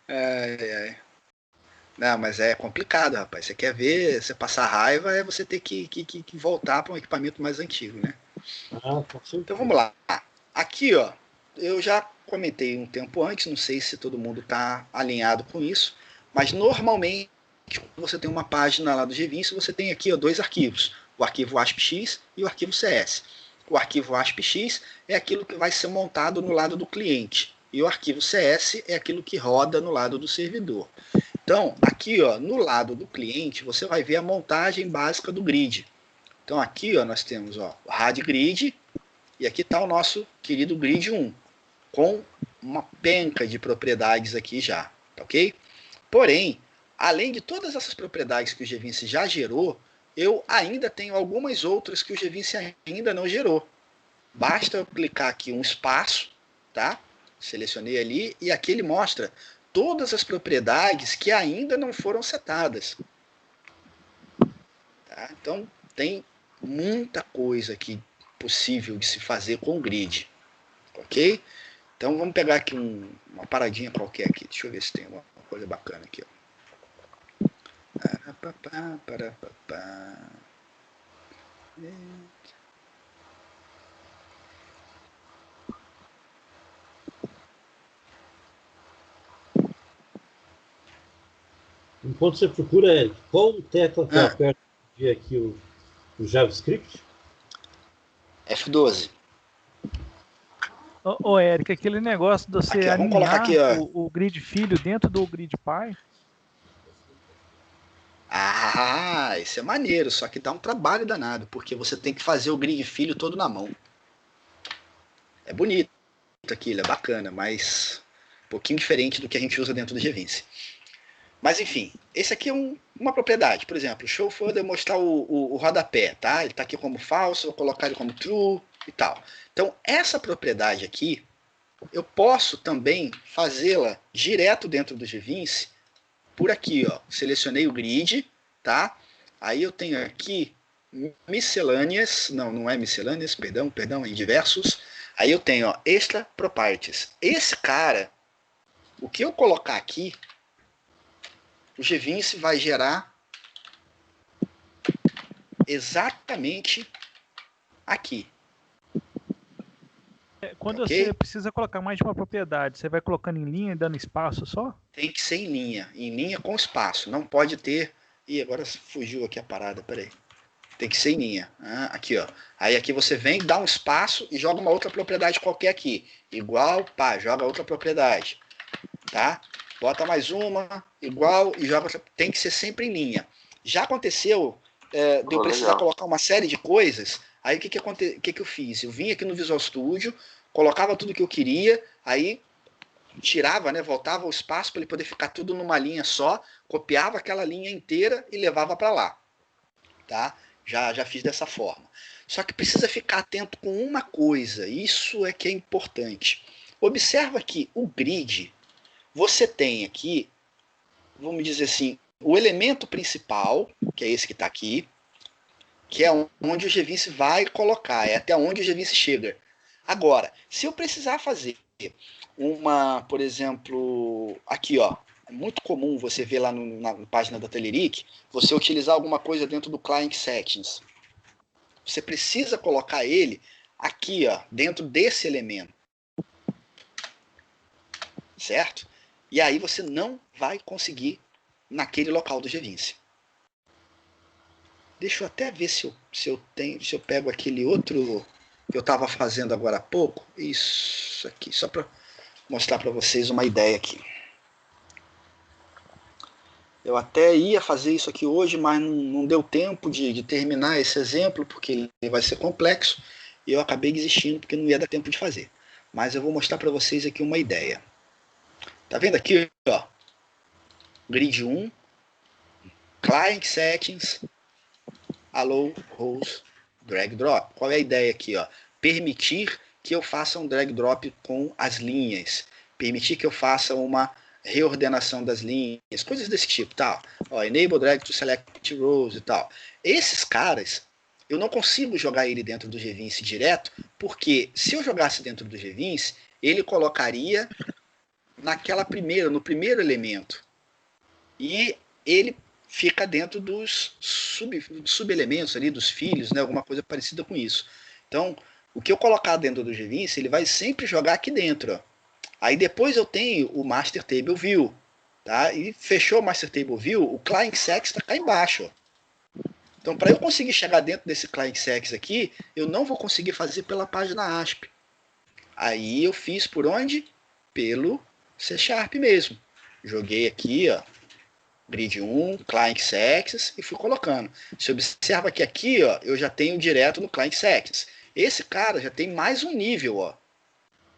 Ai. Não, mas é complicado, rapaz. Você quer ver, você passar raiva, é você ter que voltar para um equipamento mais antigo, né? Então vamos lá. Aqui, ó, eu já comentei um tempo antes, não sei se todo mundo está alinhado com isso, mas normalmente você tem uma página lá do GVinci, você tem aqui, ó, 2 arquivos, o arquivo ASPX e o arquivo CS. O arquivo ASPX é aquilo que vai ser montado no lado do cliente, e o arquivo CS é aquilo que roda no lado do servidor. Então, aqui, ó, no lado do cliente, você vai ver a montagem básica do grid. Então, aqui, ó, nós temos, ó, o RAD Grid, e aqui está o nosso querido Grid 1, com uma penca de propriedades aqui já, tá ok? Porém, além de todas essas propriedades que o GVinci já gerou, eu ainda tenho algumas outras que o GVinci ainda não gerou. Basta eu clicar aqui um espaço, tá? Selecionei ali, e aqui ele mostra todas as propriedades que ainda não foram setadas. Tá? Então, tem muita coisa aqui possível de se fazer com o grid. Ok? Então, vamos pegar aqui uma paradinha qualquer aqui. Deixa eu ver se tem uma coisa bacana aqui. Ó. Enquanto você procura, Eric, qual tecla que eu aperto aqui o JavaScript? F12. Ô, Eric, aquele negócio de você aqui, ó, vamos colocar aqui, ó. o grid filho dentro do grid pai. Isso é maneiro, só que dá um trabalho danado, porque você tem que fazer o grid filho todo na mão. É bonito aquilo, é bacana, mas um pouquinho diferente do que a gente usa dentro do GVinci. Mas enfim, esse aqui é uma propriedade. Por exemplo, o show for demonstrar o rodapé, tá? Ele está aqui como falso, vou colocar ele como true e tal. Então, essa propriedade aqui, eu posso também fazê-la direto dentro do GVinci, por aqui, ó. Selecionei o grid, tá? Aí eu tenho aqui miscelâneas, não é miscelâneas, perdão, em diversos. Aí eu tenho, ó, extra properties. Esse cara, o que eu colocar aqui, o GVinci vai gerar exatamente aqui. Quando você precisa colocar mais de uma propriedade, você vai colocando em linha e dando espaço só? Tem que ser em linha com espaço. Não pode ter... Ih, agora fugiu aqui a parada, peraí. Tem que ser em linha. Aqui, ó. Aí aqui você vem, dá um espaço e joga uma outra propriedade qualquer aqui. Igual, pá, joga outra propriedade. Tá? Bota mais uma, igual, e joga outra. Tem que ser sempre em linha. Já aconteceu de eu precisar colocar uma série de coisas. Aí o que eu fiz? Eu vim aqui no Visual Studio, colocava tudo que eu queria, aí tirava, né, voltava o espaço para ele poder ficar tudo numa linha só, copiava aquela linha inteira e levava para lá. Tá? Já fiz dessa forma. Só que precisa ficar atento com uma coisa, isso é que é importante. Observa que o grid, você tem aqui, vamos dizer assim, o elemento principal, que é esse que está aqui, que é onde o GVinci vai colocar, é até onde o GVinci chega. Agora, se eu precisar fazer por exemplo, aqui, ó, é muito comum você ver lá na página da Telerik, você utilizar alguma coisa dentro do Client Settings. Você precisa colocar ele aqui, ó, dentro desse elemento. Certo? E aí você não vai conseguir naquele local do GVinci. Deixa eu até ver se eu pego aquele outro que eu estava fazendo agora há pouco. Isso aqui, só para mostrar para vocês uma ideia aqui. Eu até ia fazer isso aqui hoje, mas não deu tempo de terminar esse exemplo, porque ele vai ser complexo, e eu acabei desistindo, porque não ia dar tempo de fazer. Mas eu vou mostrar para vocês aqui uma ideia. Tá vendo aqui, ó? Grid 1, Client Settings, Allow Rows Drag Drop. Qual é a ideia aqui, ó? Permitir que eu faça um drag drop com as linhas. Permitir que eu faça uma reordenação das linhas, coisas desse tipo, tal. Ó, enable drag to select rows e tal. Esses caras, eu não consigo jogar ele dentro do GVince direto, porque se eu jogasse dentro do GVince, ele colocaria no primeiro elemento. E ele fica dentro dos subelementos ali, dos filhos, né, alguma coisa parecida com isso. Então, o que eu colocar dentro do GVince, ele vai sempre jogar aqui dentro, ó. Aí depois eu tenho o Master Table View, tá? E fechou o Master Table View, o Client Sex está cá embaixo, ó. Então, para eu conseguir chegar dentro desse Client Sex aqui, eu não vou conseguir fazer pela página ASP. Aí eu fiz por onde? Pelo C# mesmo. Joguei aqui, ó, Grid 1, Client Sex e fui colocando. Você observa que aqui, ó, eu já tenho direto no Client Sex. Esse cara já tem mais um nível, ó.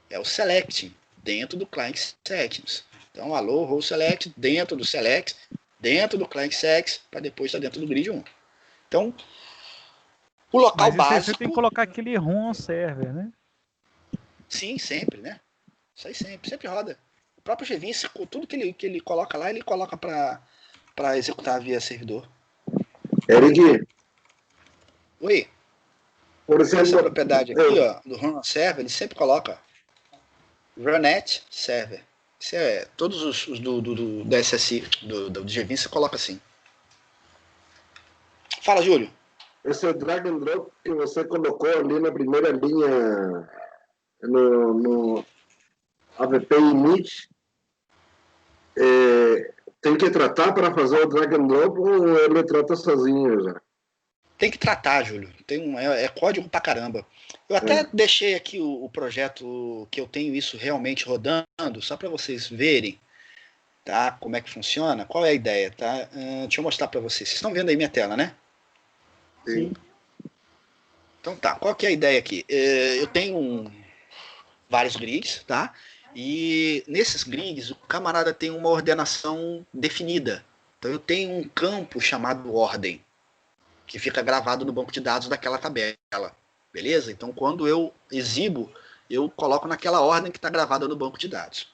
É o Selecting, dentro do Client Settings. Então, Allow Row Select, dentro do Select, dentro do Client Sex, para depois estar dentro do Grid 1. Então, o local básico... Você tem que colocar aquele RUN on server, né? Sim, sempre, né? Isso aí sempre roda. O próprio GVince, tudo que ele coloca lá, ele coloca para executar via servidor. Eric. Oi. Por exemplo, essa propriedade aqui, ó, do RUN on server, ele sempre coloca Runet server. Isso é, todos os do SSI, do GVince, você coloca assim. Fala, Júlio. Esse drag and drop que você colocou ali na primeira linha no AVP init, tem que tratar para fazer o drag and drop ou ele trata sozinho já? Tem que tratar, Júlio. É código pra caramba. Eu até deixei aqui o projeto que eu tenho isso realmente rodando, só para vocês verem, tá? Como é que funciona. Qual é a ideia, tá? Deixa eu mostrar para vocês. Vocês estão vendo aí minha tela, né? Sim. Então tá, qual que é a ideia aqui? Eu tenho vários grids, tá? E nesses grids o camarada tem uma ordenação definida. Então eu tenho um campo chamado ordem, que fica gravado no banco de dados daquela tabela. Beleza? Então quando eu exibo, eu coloco naquela ordem que está gravada no banco de dados.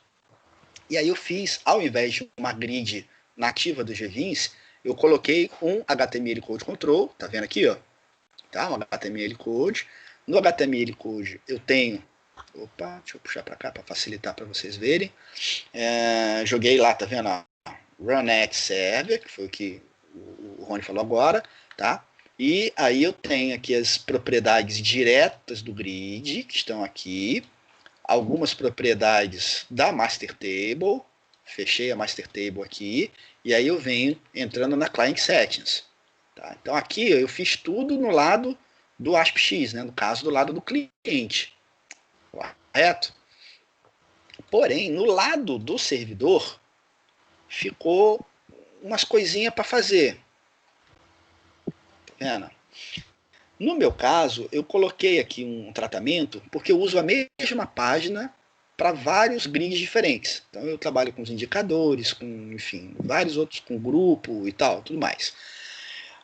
E aí eu fiz, ao invés de uma grid nativa do GVince, eu coloquei um HTML Code Control, tá vendo aqui, ó? Tá? Um HTML Code. No HTML Code eu tenho... Opa, deixa eu puxar para cá para facilitar para vocês verem. Joguei lá, tá vendo? Runet Server, que foi o que o Rony falou agora, tá? E aí eu tenho aqui as propriedades diretas do grid, que estão aqui. Algumas propriedades da Master Table. Fechei a Master Table aqui. E aí eu venho entrando na Client Settings. Tá? Então aqui eu fiz tudo no lado do ASPX, né? No caso do lado do cliente. Correto? Porém, no lado do servidor, ficou umas coisinhas para fazer. Tá vendo? No meu caso, eu coloquei aqui um tratamento, porque eu uso a mesma página para vários grids diferentes. Então eu trabalho com os indicadores, com, enfim, vários outros, com grupo e tal, tudo mais.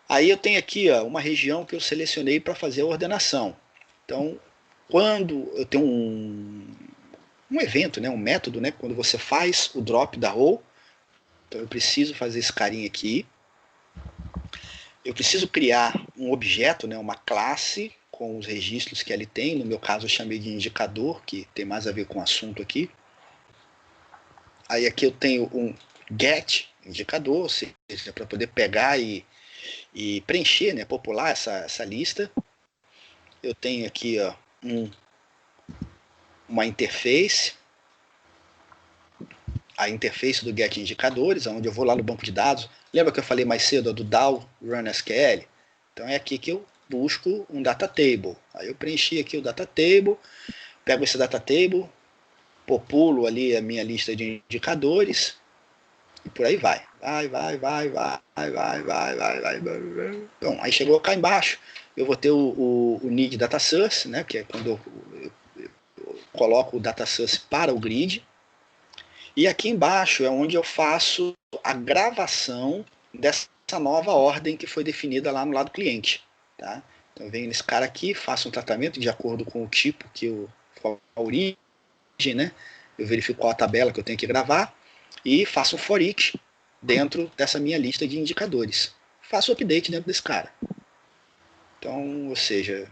Aí eu tenho aqui, ó, uma região que eu selecionei para fazer a ordenação. Então, quando eu tenho um evento, né, um método, né, quando você faz o drop da row, então eu preciso fazer esse carinha aqui. Eu preciso criar um objeto, né, uma classe com os registros que ele tem. No meu caso eu chamei de indicador, que tem mais a ver com o assunto aqui. Aí aqui eu tenho um get indicador, ou seja, para poder pegar e preencher, né, popular essa lista. Eu tenho aqui, ó, uma interface, a interface do get indicadores, onde eu vou lá no banco de dados. Lembra que eu falei mais cedo do DAO Run SQL? Então é aqui que eu busco um data table. Aí eu preenchi aqui o data table, pego esse data table, populo ali a minha lista de indicadores e por aí vai. Vai. Bom, aí chegou cá embaixo, eu vou ter o need data source, né, que é quando eu coloco o data source para o grid. E aqui embaixo é onde eu faço a gravação dessa nova ordem que foi definida lá no lado cliente. Tá? Então eu venho nesse cara aqui, faço um tratamento de acordo com o tipo a origem, né? Eu verifico qual a tabela que eu tenho que gravar e faço um for each dentro dessa minha lista de indicadores. Faço o update dentro desse cara. Então, ou seja,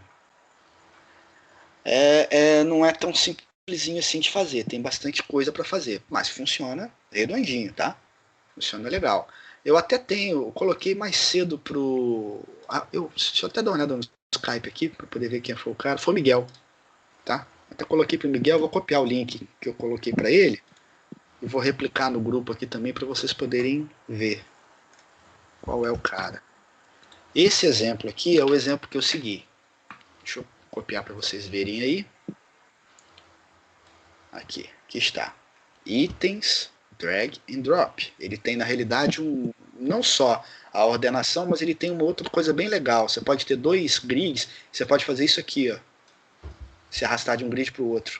não é tão simplesinho assim de fazer, tem bastante coisa para fazer, mas funciona redondinho, tá? Funciona legal. Eu até eu coloquei mais cedo pro... deixa eu até dar uma olhada no Skype aqui, para poder ver quem foi o cara. Foi o Miguel, tá? Até coloquei pro Miguel, vou copiar o link que eu coloquei para ele e vou replicar no grupo aqui também para vocês poderem ver qual é o cara. Esse exemplo aqui é o exemplo que eu segui. Deixa eu copiar para vocês verem aí. Aqui está. Itens, drag and drop. Ele tem, na realidade, não só a ordenação, mas ele tem uma outra coisa bem legal. Você pode ter 2 grids, você pode fazer isso aqui, ó. Se arrastar de um grid para o outro.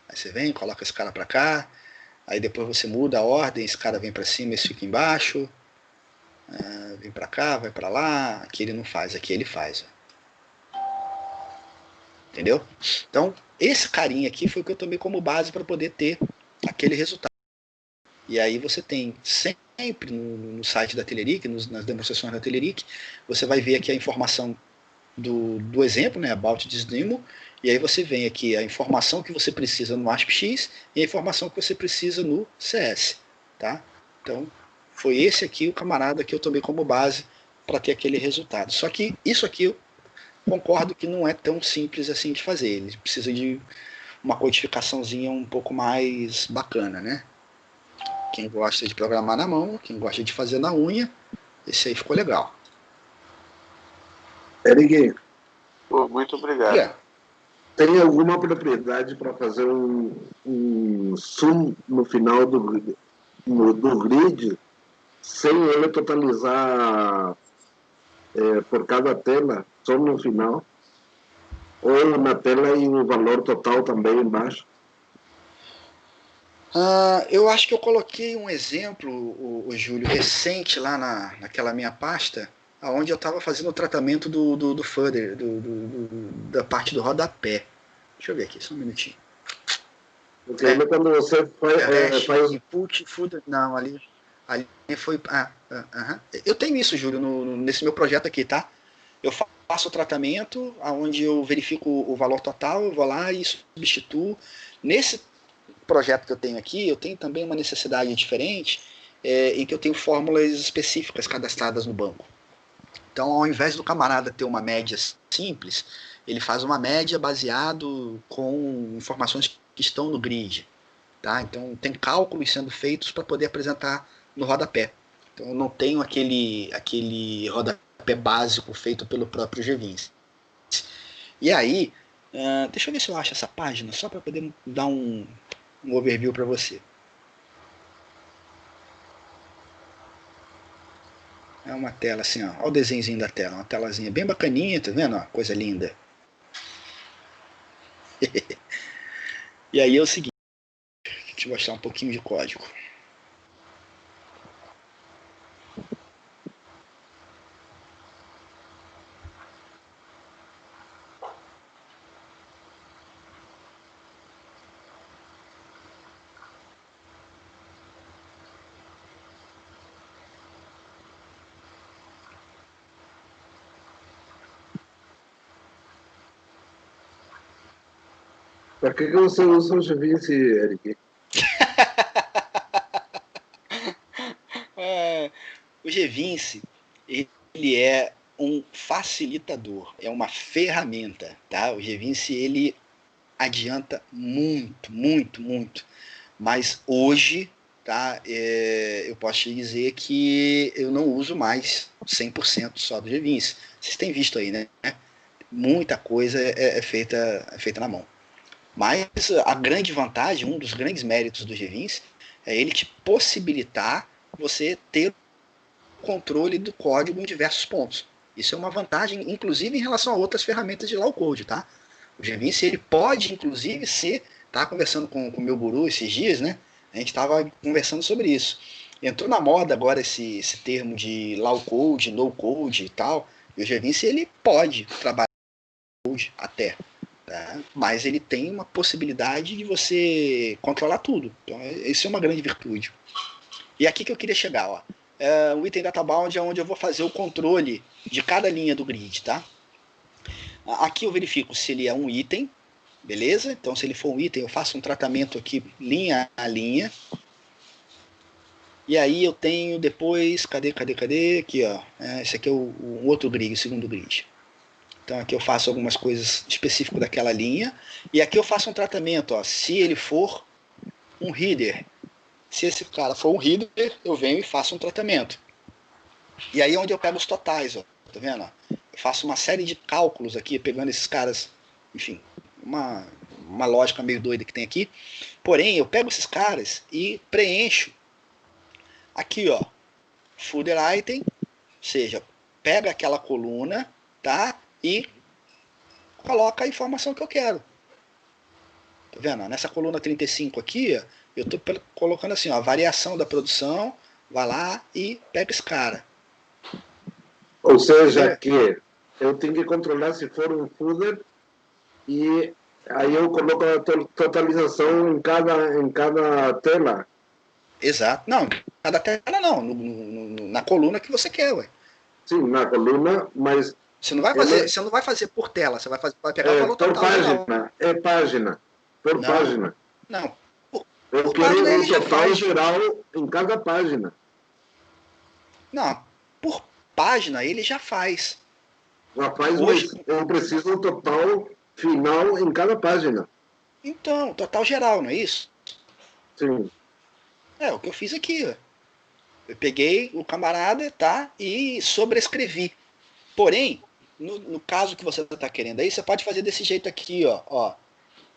Aí você vem, coloca esse cara para cá, aí depois você muda a ordem, esse cara vem para cima, esse fica embaixo, vem para cá, vai para lá. Aqui ele não faz, aqui ele faz. Ó. Entendeu? Então, esse carinha aqui foi o que eu tomei como base para poder ter aquele resultado. E aí você tem sempre no site da Telerik, nas demonstrações da Telerik, você vai ver aqui a informação do exemplo, né, about this demo, e aí você vem aqui a informação que você precisa no ASPX e a informação que você precisa no CS. Tá? Então, foi esse aqui o camarada que eu tomei como base para ter aquele resultado. Só que isso aqui eu concordo que não é tão simples assim de fazer. Ele precisa de uma codificaçãozinha um pouco mais bacana, né? Quem gosta de programar na mão, quem gosta de fazer na unha, esse aí ficou legal. Eric, muito obrigado. Tem alguma propriedade para fazer um sum no final do grid sem ele totalizar por cada tela, só no final? Ou na tela e o valor total também embaixo? Eu acho que eu coloquei um exemplo, o Júlio, recente lá naquela minha pasta, onde eu estava fazendo o tratamento do footer, da parte do rodapé. Deixa eu ver aqui, só um minutinho. Porque quando você faz... Input, footer, não, ali foi... Eu tenho isso, Júlio, nesse meu projeto aqui, tá? Eu faço o tratamento, onde eu verifico o valor total, eu vou lá e substituo. Nesse projeto que eu tenho aqui, eu tenho também uma necessidade diferente, em que eu tenho fórmulas específicas cadastradas no banco. Então, ao invés do camarada ter uma média simples, ele faz uma média baseado com informações que estão no grid. Tá? Então, tem cálculos sendo feitos para poder apresentar no rodapé. Então, eu não tenho aquele rodapé básico feito pelo próprio G20. E aí, deixa eu ver se eu acho essa página, só para poder dar um overview para você. É uma tela assim, ó. Olha o desenhozinho da tela, uma telazinha bem bacaninha, tá vendo? Ó, coisa linda. E aí é o seguinte, deixa eu mostrar um pouquinho de código. Para que você usa o G20, Eric? O G20, ele é um facilitador, é uma ferramenta, tá? O G20, ele adianta muito, muito, muito. Mas hoje tá? Eu posso te dizer que eu não uso mais 100% só do GVince. Vocês têm visto aí, né? Muita coisa é feita na mão. Mas a grande vantagem, um dos grandes méritos do GVince é ele te possibilitar você ter o controle do código em diversos pontos. Isso é uma vantagem, inclusive, em relação a outras ferramentas de low code, tá? O GVince, ele pode, inclusive, ser... Estava conversando com o meu guru esses dias, né? A gente estava conversando sobre isso. Entrou na moda agora esse termo de low code, no code e tal. E o GVince, ele pode trabalhar com code até. Tá? Mas ele tem uma possibilidade de você controlar tudo. Então, isso é uma grande virtude. E aqui que eu queria chegar, ó. O item databound é onde eu vou fazer o controle de cada linha do grid, tá? Aqui eu verifico se ele é um item, beleza? Então, se ele for um item, eu faço um tratamento aqui linha a linha. E aí eu tenho depois, cadê? Aqui, ó. Esse aqui é um outro grid, o segundo grid. Então aqui eu faço algumas coisas específicas daquela linha. E aqui eu faço um tratamento, ó. Se ele for um header, se esse cara for um header, eu venho e faço um tratamento. E aí é onde eu pego os totais, ó. Tá vendo? Eu faço uma série de cálculos aqui, pegando esses caras, enfim, uma lógica meio doida que tem aqui. Porém, eu pego esses caras e preencho aqui, ó, footer item, ou seja, pega aquela coluna, tá? E coloca a informação que eu quero. Tá vendo? Nessa coluna 35 aqui, ó, eu estou colocando assim, ó, a variação da produção, vai lá e pega esse cara. Ou seja, que eu tenho que controlar se for um footer e aí eu coloco a totalização em cada tela. Exato. Não, cada tela não, na coluna que você quer, ué. Sim, na coluna, mas você não vai fazer por tela, você vai pegar o valor por total página, geral. É página, por página. Não, eu quero o total geral em cada página. Não, por página ele já faz. Já faz, hoje, mas eu preciso do total final em cada página. Então, total geral, não é isso? Sim. É o que eu fiz aqui, ó. Eu peguei o camarada, tá? E sobrescrevi. Porém, no caso que você está querendo aí, você pode fazer desse jeito aqui, ó.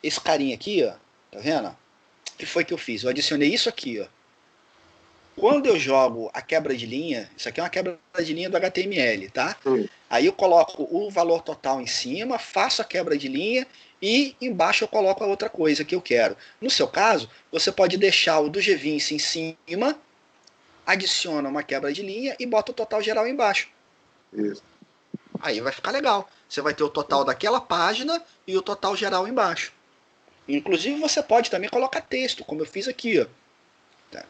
Esse carinha aqui, ó. Tá vendo? O que foi que eu fiz? Eu adicionei isso aqui, ó. Quando eu jogo a quebra de linha, isso aqui é uma quebra de linha do HTML, tá? Sim. Aí eu coloco o valor total em cima, faço a quebra de linha e embaixo eu coloco a outra coisa que eu quero. No seu caso, você pode deixar o do GVince em cima, adiciona uma quebra de linha e bota o total geral embaixo. Isso. Aí vai ficar legal. Você vai ter o total daquela página e o total geral embaixo. Inclusive você pode também colocar texto, como eu fiz aqui, ó.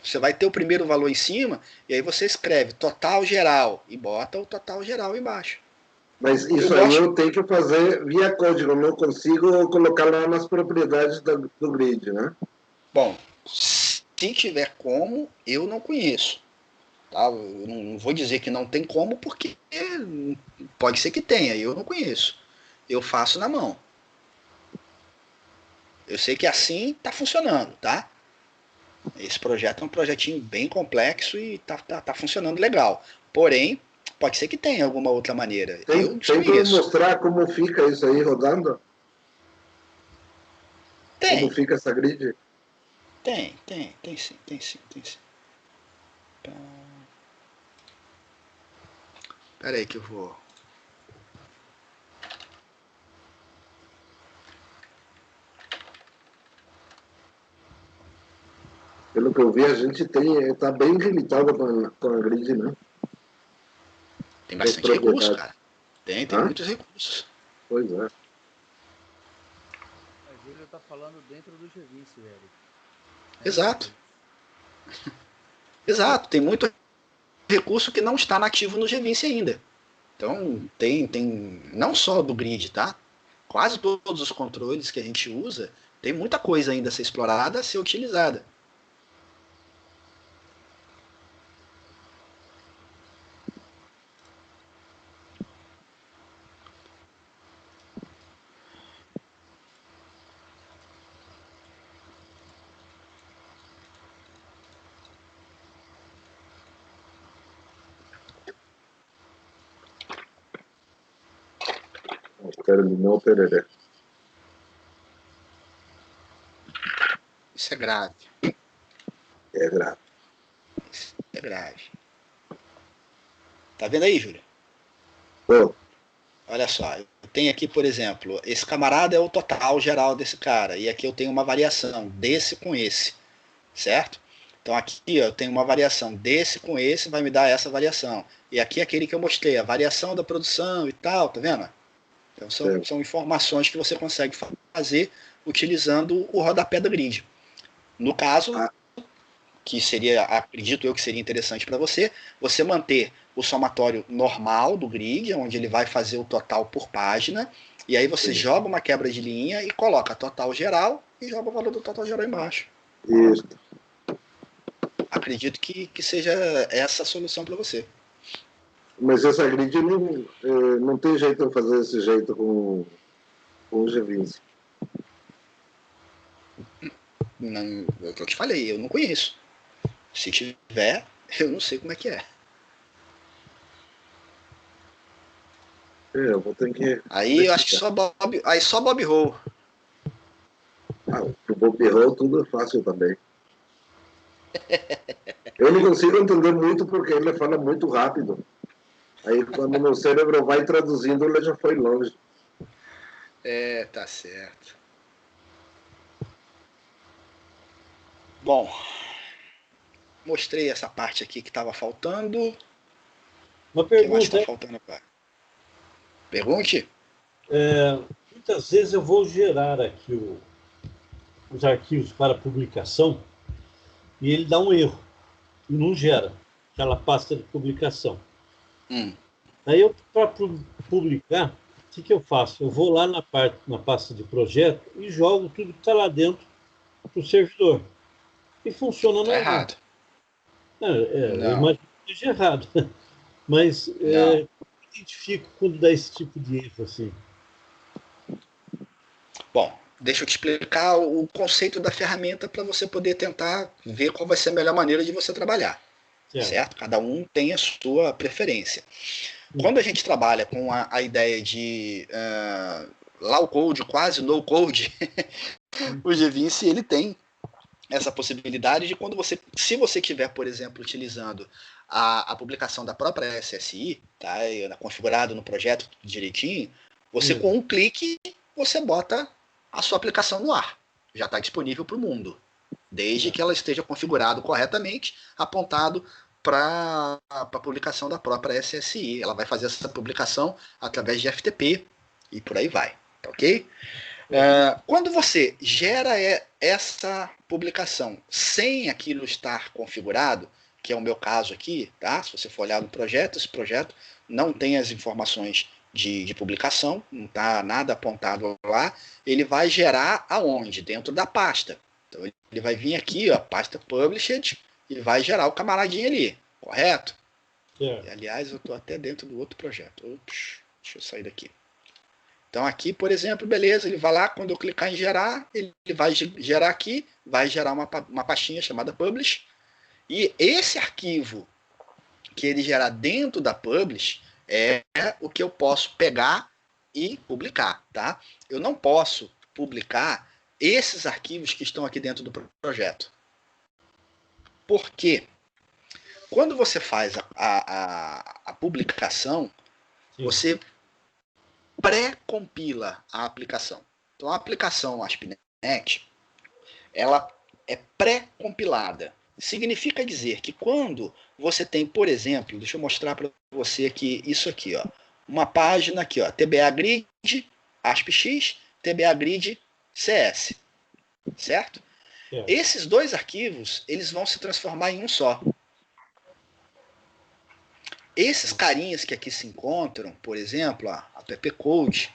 Você vai ter o primeiro valor em cima e aí você escreve total geral e bota o total geral embaixo. Mas isso aí eu tenho que fazer via código, não consigo colocar lá nas propriedades do grid, né? Bom, se tiver como, eu não conheço. Tá? Eu não vou dizer que não tem como, porque pode ser que tenha, eu não conheço. Eu faço na mão. Eu sei que assim está funcionando, tá? Esse projeto é um projetinho bem complexo e tá funcionando legal. Porém, pode ser que tenha alguma outra maneira. Tem como mostrar como fica isso aí rodando? Tem. Como fica essa grid? Tem sim. Espera aí que eu vou... Pelo que eu vi, a gente tá bem limitado com a grid, né? Tem bastante recurso, cara. Tem muitos recursos. Pois é. Mas ele está falando dentro do GVince, velho. Exato. Exato. Tem muito recurso que não está nativo no GVince ainda. Então, tem não só do grid, tá? Quase todos os controles que a gente usa, tem muita coisa ainda a ser explorada, a ser utilizada. Terminou pereré. Isso é grave. É grave. Isso é grave. Tá vendo aí, Júlio? Pô, Olha só, eu tenho aqui, por exemplo, esse camarada é o total geral desse cara, e aqui eu tenho uma variação desse com esse, certo? Então aqui ó, eu tenho uma variação desse com esse, vai me dar essa variação. E aqui é aquele que eu mostrei, a variação da produção e tal, tá vendo? Então são informações que você consegue fazer utilizando o rodapé do grid. No caso, que seria, acredito eu que seria interessante para você, você manter o somatório normal do grid, onde ele vai fazer o total por página, e aí você joga uma quebra de linha e coloca total geral e joga o valor do total geral embaixo. isso. Acredito que seja essa a solução para você. Mas essa grid não tem jeito de fazer desse jeito com o G20. Não, é o que eu te falei, eu não conheço. Se tiver, eu não sei como é que é. Eu vou ter que... Aí eu acho que só Bob Roll. Pro Bob Roll tudo é fácil também. Eu não consigo entender muito porque ele fala muito rápido. Aí quando meu cérebro vai traduzindo, ele já foi longe. É, tá certo. Bom, mostrei essa parte aqui que estava faltando. Uma O que mais pergunta. está faltando agora? Pergunte. Muitas vezes eu vou gerar aqui os arquivos para publicação e ele dá um erro e não gera aquela pasta de publicação. Aí eu, para publicar, o que eu faço? Eu vou lá na pasta de projeto e jogo tudo que está lá dentro para o servidor. E funciona normal. Errado. Eu imagino que seja errado. Mas eu identifico quando dá esse tipo de erro assim. Bom, deixa eu te explicar o conceito da ferramenta para você poder tentar ver qual vai ser a melhor maneira de você trabalhar. Certo? Cada um tem a sua preferência. Quando a gente trabalha com a ideia de low code, quase no code, o G20 ele tem essa possibilidade de quando se você estiver, por exemplo, utilizando a publicação da própria SSI, tá, configurado no projeto direitinho, você com um clique, você bota a sua aplicação no ar. Já está disponível para o mundo. Desde que ela esteja configurada corretamente, apontado para a publicação da própria SSI. Ela vai fazer essa publicação através de FTP e por aí vai. Tá ok? Quando você gera essa publicação sem aquilo estar configurado, que é o meu caso aqui, tá? Se você for olhar no projeto, esse projeto não tem as informações de publicação, não está nada apontado lá, ele vai gerar aonde? Dentro da pasta. Então ele vai vir aqui, ó, pasta Published, e vai gerar o camaradinho ali, correto? E, aliás, eu estou até dentro do outro projeto. Ups, deixa eu sair daqui. Então aqui, por exemplo, beleza, ele vai lá, quando eu clicar em gerar, ele vai gerar aqui, vai gerar uma pastinha chamada Publish, e esse arquivo que ele gerar dentro da Publish é o que eu posso pegar e publicar, tá? Eu não posso publicar esses arquivos que estão aqui dentro do projeto. Por quê? Quando você faz a publicação, você pré-compila a aplicação. Então a aplicação ASP.NET, ela é pré-compilada. Significa dizer que quando você tem, por exemplo, deixa eu mostrar para você aqui, isso aqui, ó, uma página aqui, ó, TBA Grid, ASPX, TBA Grid, CS, certo? Esses dois arquivos, eles vão se transformar em um só. Esses carinhas que aqui se encontram, por exemplo, a app code,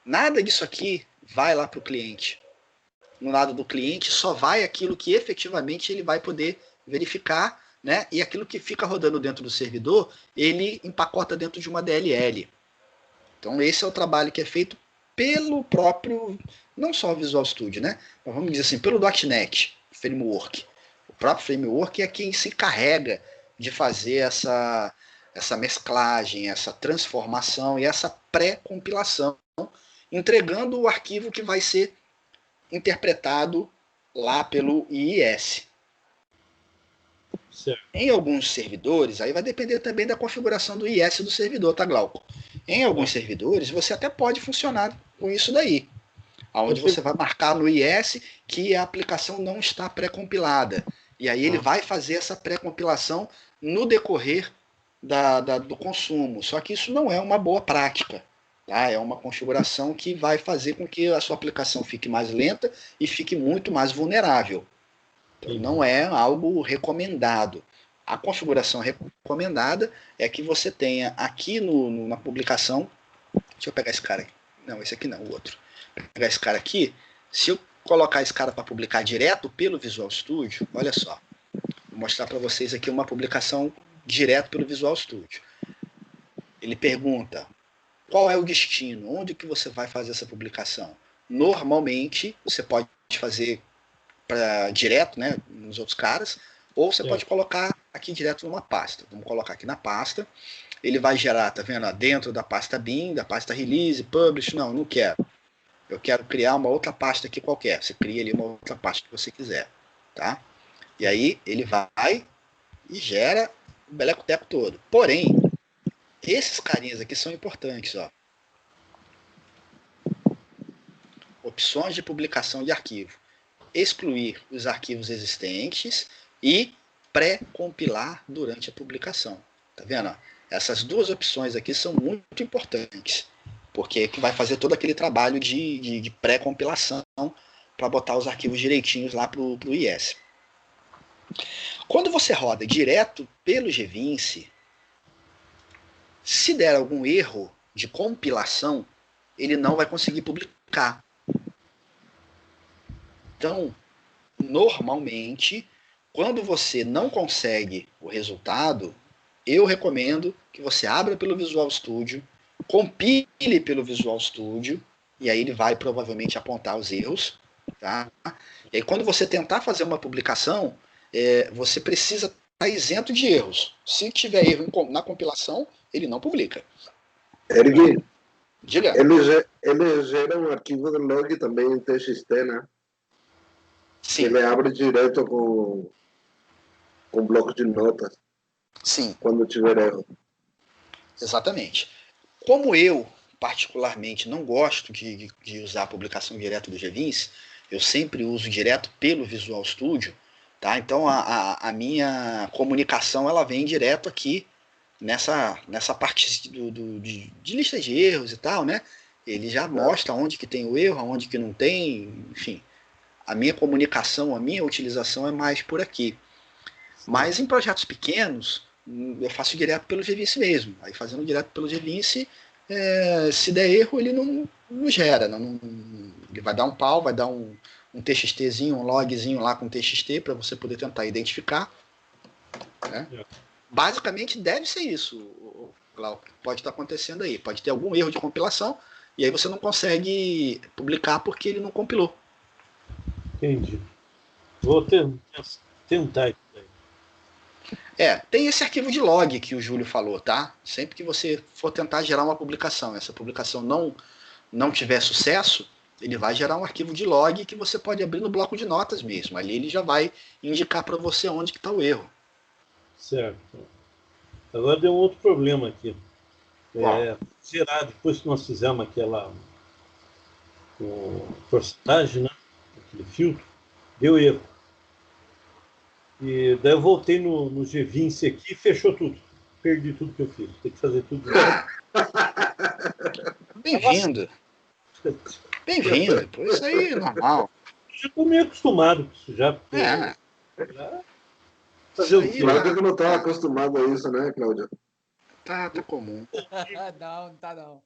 nada disso aqui vai lá para o cliente. No lado do cliente só vai aquilo que efetivamente ele vai poder verificar, né? E aquilo que fica rodando dentro do servidor, ele empacota dentro de uma DLL. Então esse é o trabalho que é feito pelo próprio, não só o Visual Studio, né? Mas vamos dizer assim, pelo .NET Framework. O próprio framework é quem se encarrega de fazer essa mesclagem, essa transformação e essa pré-compilação entregando o arquivo que vai ser interpretado lá pelo IIS. Certo. Em alguns servidores, aí vai depender também da configuração do IIS do servidor, tá, Glauco? Em alguns servidores, você até pode funcionar com isso daí, onde você vai marcar no IIS que a aplicação não está pré-compilada. E aí ele vai fazer essa pré-compilação no decorrer do consumo. Só que isso não é uma boa prática. Tá? É uma configuração que vai fazer com que a sua aplicação fique mais lenta e fique muito mais vulnerável. Então, não é algo recomendado. A configuração recomendada é que você tenha aqui na publicação. Deixa eu pegar esse cara aqui. Não, esse aqui não, o outro. Vou pegar esse cara aqui. Se eu colocar esse cara para publicar direto pelo Visual Studio, olha só. Vou mostrar para vocês aqui uma publicação direto pelo Visual Studio. Ele pergunta: qual é o destino? Onde que você vai fazer essa publicação? Normalmente, você pode fazer direto, né, nos outros caras, ou você pode colocar aqui direto numa pasta. Vamos colocar aqui na pasta. Ele vai gerar, tá vendo? Dentro da pasta bin, da pasta release, publish. Não quero. Eu quero criar uma outra pasta aqui qualquer. Você cria ali uma outra pasta que você quiser. Tá? E aí ele vai e gera o beleco-teco todo. Porém, esses carinhas aqui são importantes. Ó. Opções de publicação de arquivo. Excluir os arquivos existentes e pré-compilar durante a publicação. Tá vendo? Essas duas opções aqui são muito importantes, porque é que vai fazer todo aquele trabalho de pré-compilação para botar os arquivos direitinhos lá para o IIS. Quando você roda direto pelo Gvince, se der algum erro de compilação, ele não vai conseguir publicar. Então, normalmente, quando você não consegue o resultado, eu recomendo que você abra pelo Visual Studio, compile pelo Visual Studio, e aí ele vai provavelmente apontar os erros. Tá? E aí quando você tentar fazer uma publicação, você precisa estar isento de erros. Se tiver erro na compilação, ele não publica. Eric, diga. Ele gera um arquivo de log também em TXT, né? Sim. Ele abre direto com bloco de notas. Sim. Quando tiver erro. Exatamente. Como eu, particularmente, não gosto de usar a publicação direto do Gvince, eu sempre uso direto pelo Visual Studio, tá? Então a minha comunicação ela vem direto aqui nessa parte de lista de erros e tal, né? Ele já mostra onde que tem o erro, onde que não tem, enfim. A minha comunicação, a minha utilização é mais por aqui. Mas em projetos pequenos, eu faço direto pelo Gvince mesmo. Aí fazendo direto pelo Gvince, se der erro, ele não gera. Ele vai dar um pau, vai dar um TXTzinho, um logzinho lá com TXT para você poder tentar identificar. Né? Basicamente deve ser isso, Glauco, que pode estar acontecendo aí. Pode ter algum erro de compilação e aí você não consegue publicar porque ele não compilou. Entendi. Vou tentar isso aí. Tem esse arquivo de log que o Júlio falou, tá? Sempre que você for tentar gerar uma publicação, essa publicação não tiver sucesso, ele vai gerar um arquivo de log que você pode abrir no bloco de notas mesmo. Ali ele já vai indicar para você onde que está o erro. Certo. Agora deu um outro problema aqui. Gerar, depois que nós fizemos aquela porcentagem, né? Aquele filtro, deu erro. E daí eu voltei no Gvince aqui e fechou tudo. Perdi tudo que eu fiz. Tem que fazer tudo de novo. Bem-vindo. Bem-vindo. Isso aí é normal. Já estou meio acostumado com isso já. Fazer o quê? Claro que eu não estava acostumado a isso, né, Cláudio? Tá comum. Não tá não.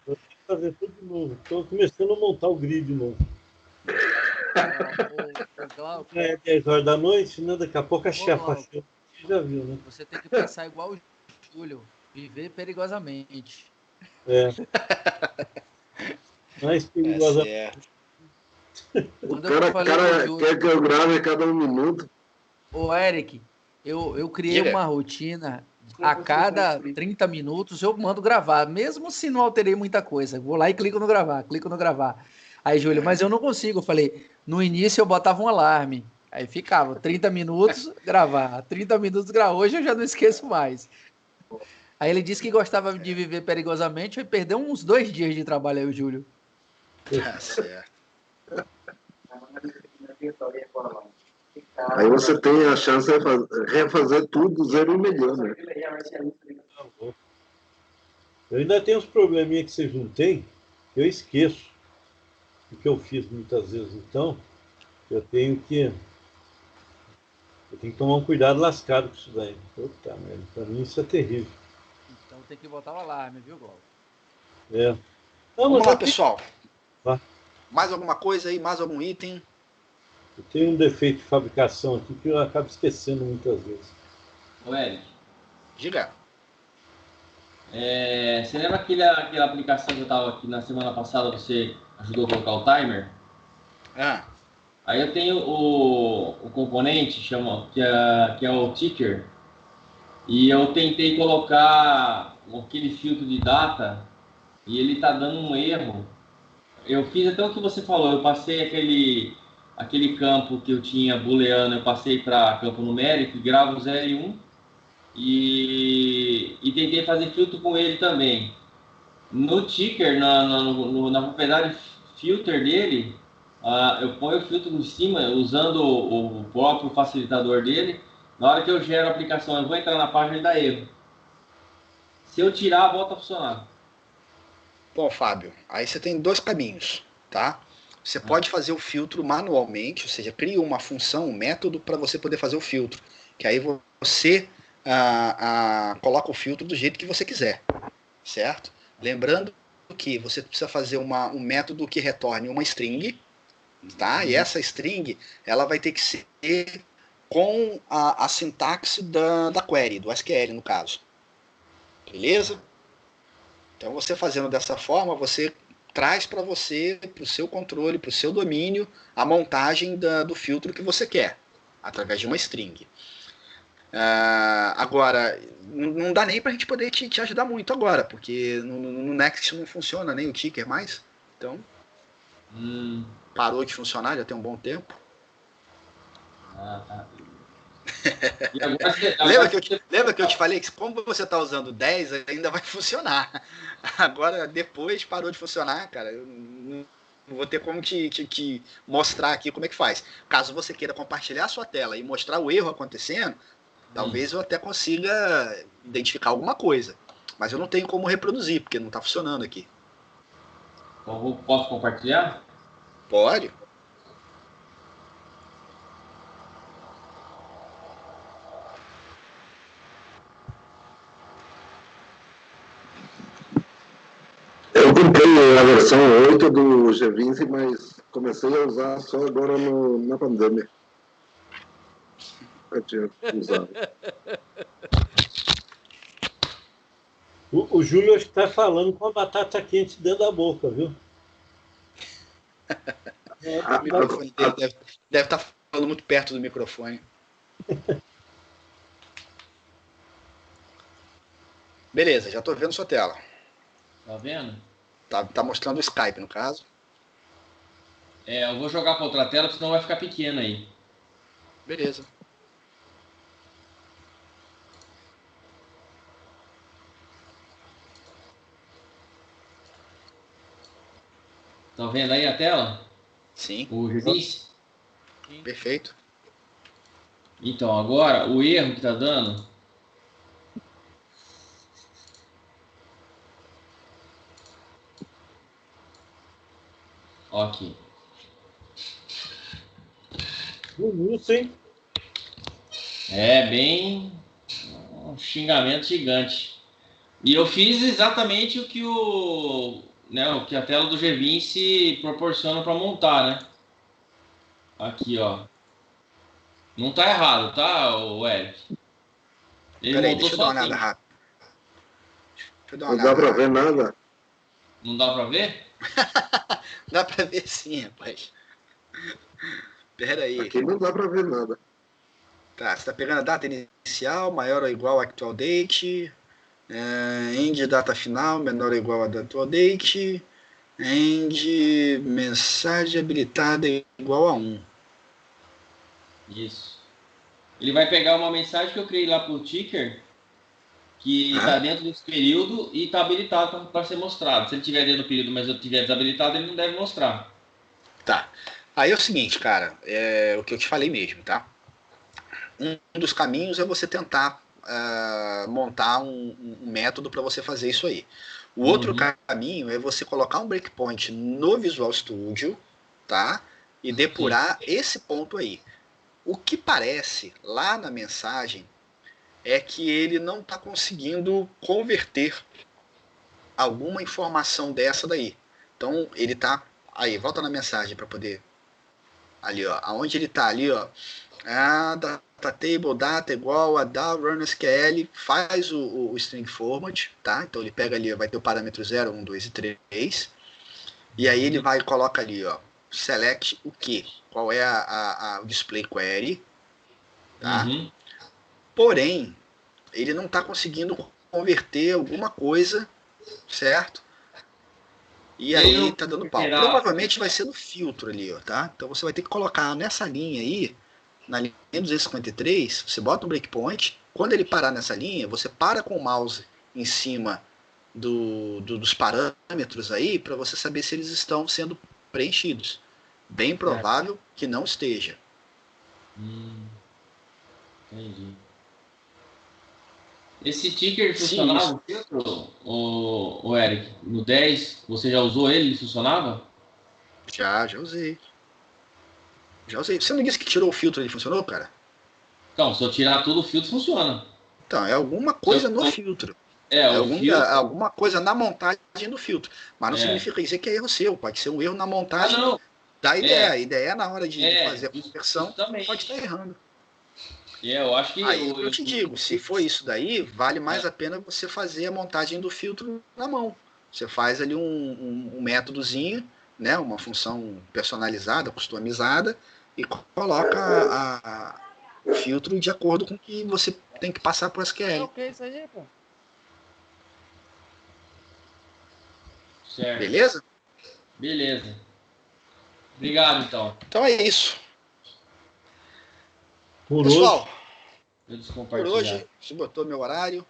Vou ter que fazer tudo de novo. Estou começando a montar o grid de novo. É 10 horas da noite, né? Daqui a pouco a chefa você já viu, né? Você tem que pensar igual o Júlio, viver perigosamente. Mais perigosamente. O cara quer que eu grave cada um minuto. Ô, Eric, eu criei uma rotina a cada 30 minutos eu mando gravar, mesmo se não alterei muita coisa. Vou lá e clico no gravar. Aí, Júlio, mas eu não consigo. Eu falei, no início eu botava um alarme. Aí ficava 30 minutos gravar, 30 minutos gravar. Hoje eu já não esqueço mais. Aí ele disse que gostava de viver perigosamente e perdeu uns 2 dias de trabalho aí, o Júlio. Tá certo. Aí você tem a chance de refazer tudo 0,1 né? Eu ainda tenho uns probleminha que vocês não têm, eu esqueço o que eu fiz muitas vezes. Então, eu tenho que tomar um cuidado lascado com isso daí. Puta merda, pra mim isso é terrível. Então tem que botar o alarme, viu, Gol? É. Vamos lá, pessoal. Vá. Mais alguma coisa aí? Mais algum item? Eu tenho um defeito de fabricação aqui que eu acabo esquecendo muitas vezes. Ô, Eric. Diga. Você lembra aquela aplicação que eu estava aqui na semana passada, você ajudou a colocar o timer? Aí eu tenho o componente que é o ticker, e eu tentei colocar aquele filtro de data e ele está dando um erro. Eu fiz até o que você falou, eu passei aquele campo que eu tinha booleano, eu passei para campo numérico, gravo 0 e 1 e tentei fazer filtro com ele também. No ticker, na propriedade filter dele, eu ponho o filtro em cima usando o próprio facilitador dele. Na hora que eu gero a aplicação, eu vou entrar na página e dá erro. Se eu tirar, volta a funcionar. Bom, Fábio, aí você tem 2 caminhos, tá? Você pode fazer o filtro manualmente, ou seja, cria uma função, um método para você poder fazer o filtro. Que aí você coloca o filtro do jeito que você quiser, certo? Lembrando que você precisa fazer um método que retorne uma string, tá? E essa string, ela vai ter que ser com a sintaxe da query, do SQL no caso. Beleza? Então você fazendo dessa forma, você traz para você, para o seu controle, para o seu domínio, a montagem do filtro que você quer, através de uma string. Agora, não dá nem para a gente poder te ajudar muito agora, porque no Next não funciona nem o ticker mais. Então, parou de funcionar já tem um bom tempo. Tá. Lembra que eu te falei que como você está usando 10, ainda vai funcionar. Agora, depois parou de funcionar, cara. Eu não vou ter como te mostrar aqui como é que faz. Caso você queira compartilhar a sua tela e mostrar o erro acontecendo, talvez eu até consiga identificar alguma coisa. Mas eu não tenho como reproduzir, porque não está funcionando aqui. Então, posso compartilhar? Pode. Eu comprei a versão 8 do G20, mas comecei a usar só agora na pandemia. Eu tinha usado. O Júlio está falando com a batata quente dentro da boca, viu? O microfone dele deve estar falando muito perto do microfone. Beleza, já estou vendo sua tela. Tá vendo? Tá mostrando o Skype, no caso. Eu vou jogar para outra tela, senão vai ficar pequeno aí. Beleza. Tá vendo aí a tela? Sim. O G20? Perfeito. Então, agora, o erro que tá dando... Ó aqui. Bonito, hein? Bem... um xingamento gigante. E eu fiz exatamente o que o que a tela do G20 proporciona para montar, né? Aqui, ó. Não tá errado, tá, o Eric? Peraí, deixa eu dar uma olhada rápido. Não dá pra ver nada? Não dá pra ver? Dá pra ver sim, rapaz. Peraí. Aqui não dá pra ver nada. Tá, você está pegando a data inicial, maior ou igual a actual date, end data final, menor ou igual a atual date, end mensagem habilitada igual a 1. Isso. Ele vai pegar uma mensagem que eu criei lá para o ticker, que está dentro desse período e está habilitado para ser mostrado. Se ele estiver dentro do período, mas eu estiver desabilitado, ele não deve mostrar. Tá. Aí é o seguinte, cara, é o que eu te falei mesmo, tá? Um dos caminhos é você tentar montar um método para você fazer isso aí. O outro caminho é você colocar um breakpoint no Visual Studio, tá? E depurar esse ponto aí. O que parece lá na mensagem é que ele não está conseguindo converter alguma informação dessa daí. Então ele está aí, volta na mensagem para poder ali, ó, aonde ele está ali, ó, data table, data igual a da run SQL, faz o string format, tá? Então ele pega ali, vai ter o parâmetro 0, 1, 2 e 3, e aí ele vai e coloca ali, ó, select o que? Qual é o display query, tá? Porém, ele não está conseguindo converter alguma coisa, certo? E aí tá dando pau. Provavelmente vai ser no filtro ali, ó, tá? Então você vai ter que colocar nessa linha aí, na linha 253, você bota um breakpoint. Quando ele parar nessa linha, você para com o mouse em cima dos parâmetros aí, para você saber se eles estão sendo preenchidos. Bem provável que não esteja. Entendi. Esse ticker funcionava, o Eric? No 10, você já usou ele? Ele funcionava? Já usei. Você não disse que tirou o filtro e ele funcionou, cara? Então, se eu tirar tudo o filtro, funciona. Então, é alguma coisa no filtro. Alguma coisa na montagem do filtro. Mas não significa dizer que é erro seu. Pode ser um erro na montagem da ideia. A ideia na hora de fazer a conversão, pode estar errando. Eu acho que aí eu te digo, se for isso daí, vale mais a pena você fazer a montagem do filtro na mão. Você faz ali um métodozinho, né, uma função personalizada, customizada, e coloca o filtro de acordo com o que você tem que passar para o SQL. Ok, isso aí, pô. Certo. Beleza? Beleza. Obrigado, então. Então é isso. Pessoal, por hoje, esgotou meu horário.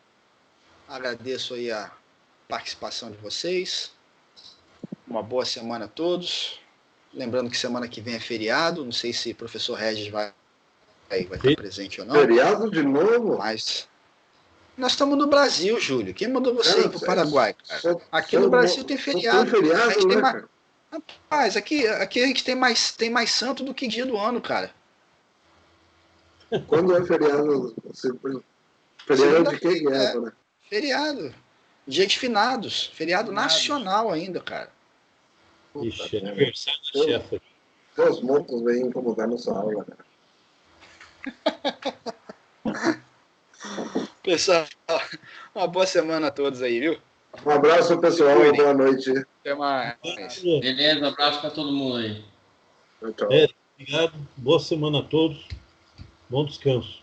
Agradeço aí a participação de vocês. Uma boa semana a todos. Lembrando que semana que vem é feriado. Não sei se o professor Regis vai estar presente ou não. Feriado de novo? Mas nós estamos no Brasil, Júlio. Quem mandou você ir para o Paraguai, cara? Aqui no Brasil tem feriado. Rapaz, aqui a gente tem mais santo do que dia do ano, cara. Quando é feriado? Feriado de quem é, né? Feriado. Dia de finados. Feriado nacional ainda, cara. Ixi, aniversário da chefe. Os montos vêm incomodar nossa aula, né? Pessoal, uma boa semana a todos aí, viu? Um abraço, pessoal. Boa noite. Até mais. Beleza, abraço para todo mundo aí. Tchau. Obrigado. Boa semana a todos. Bom descanso.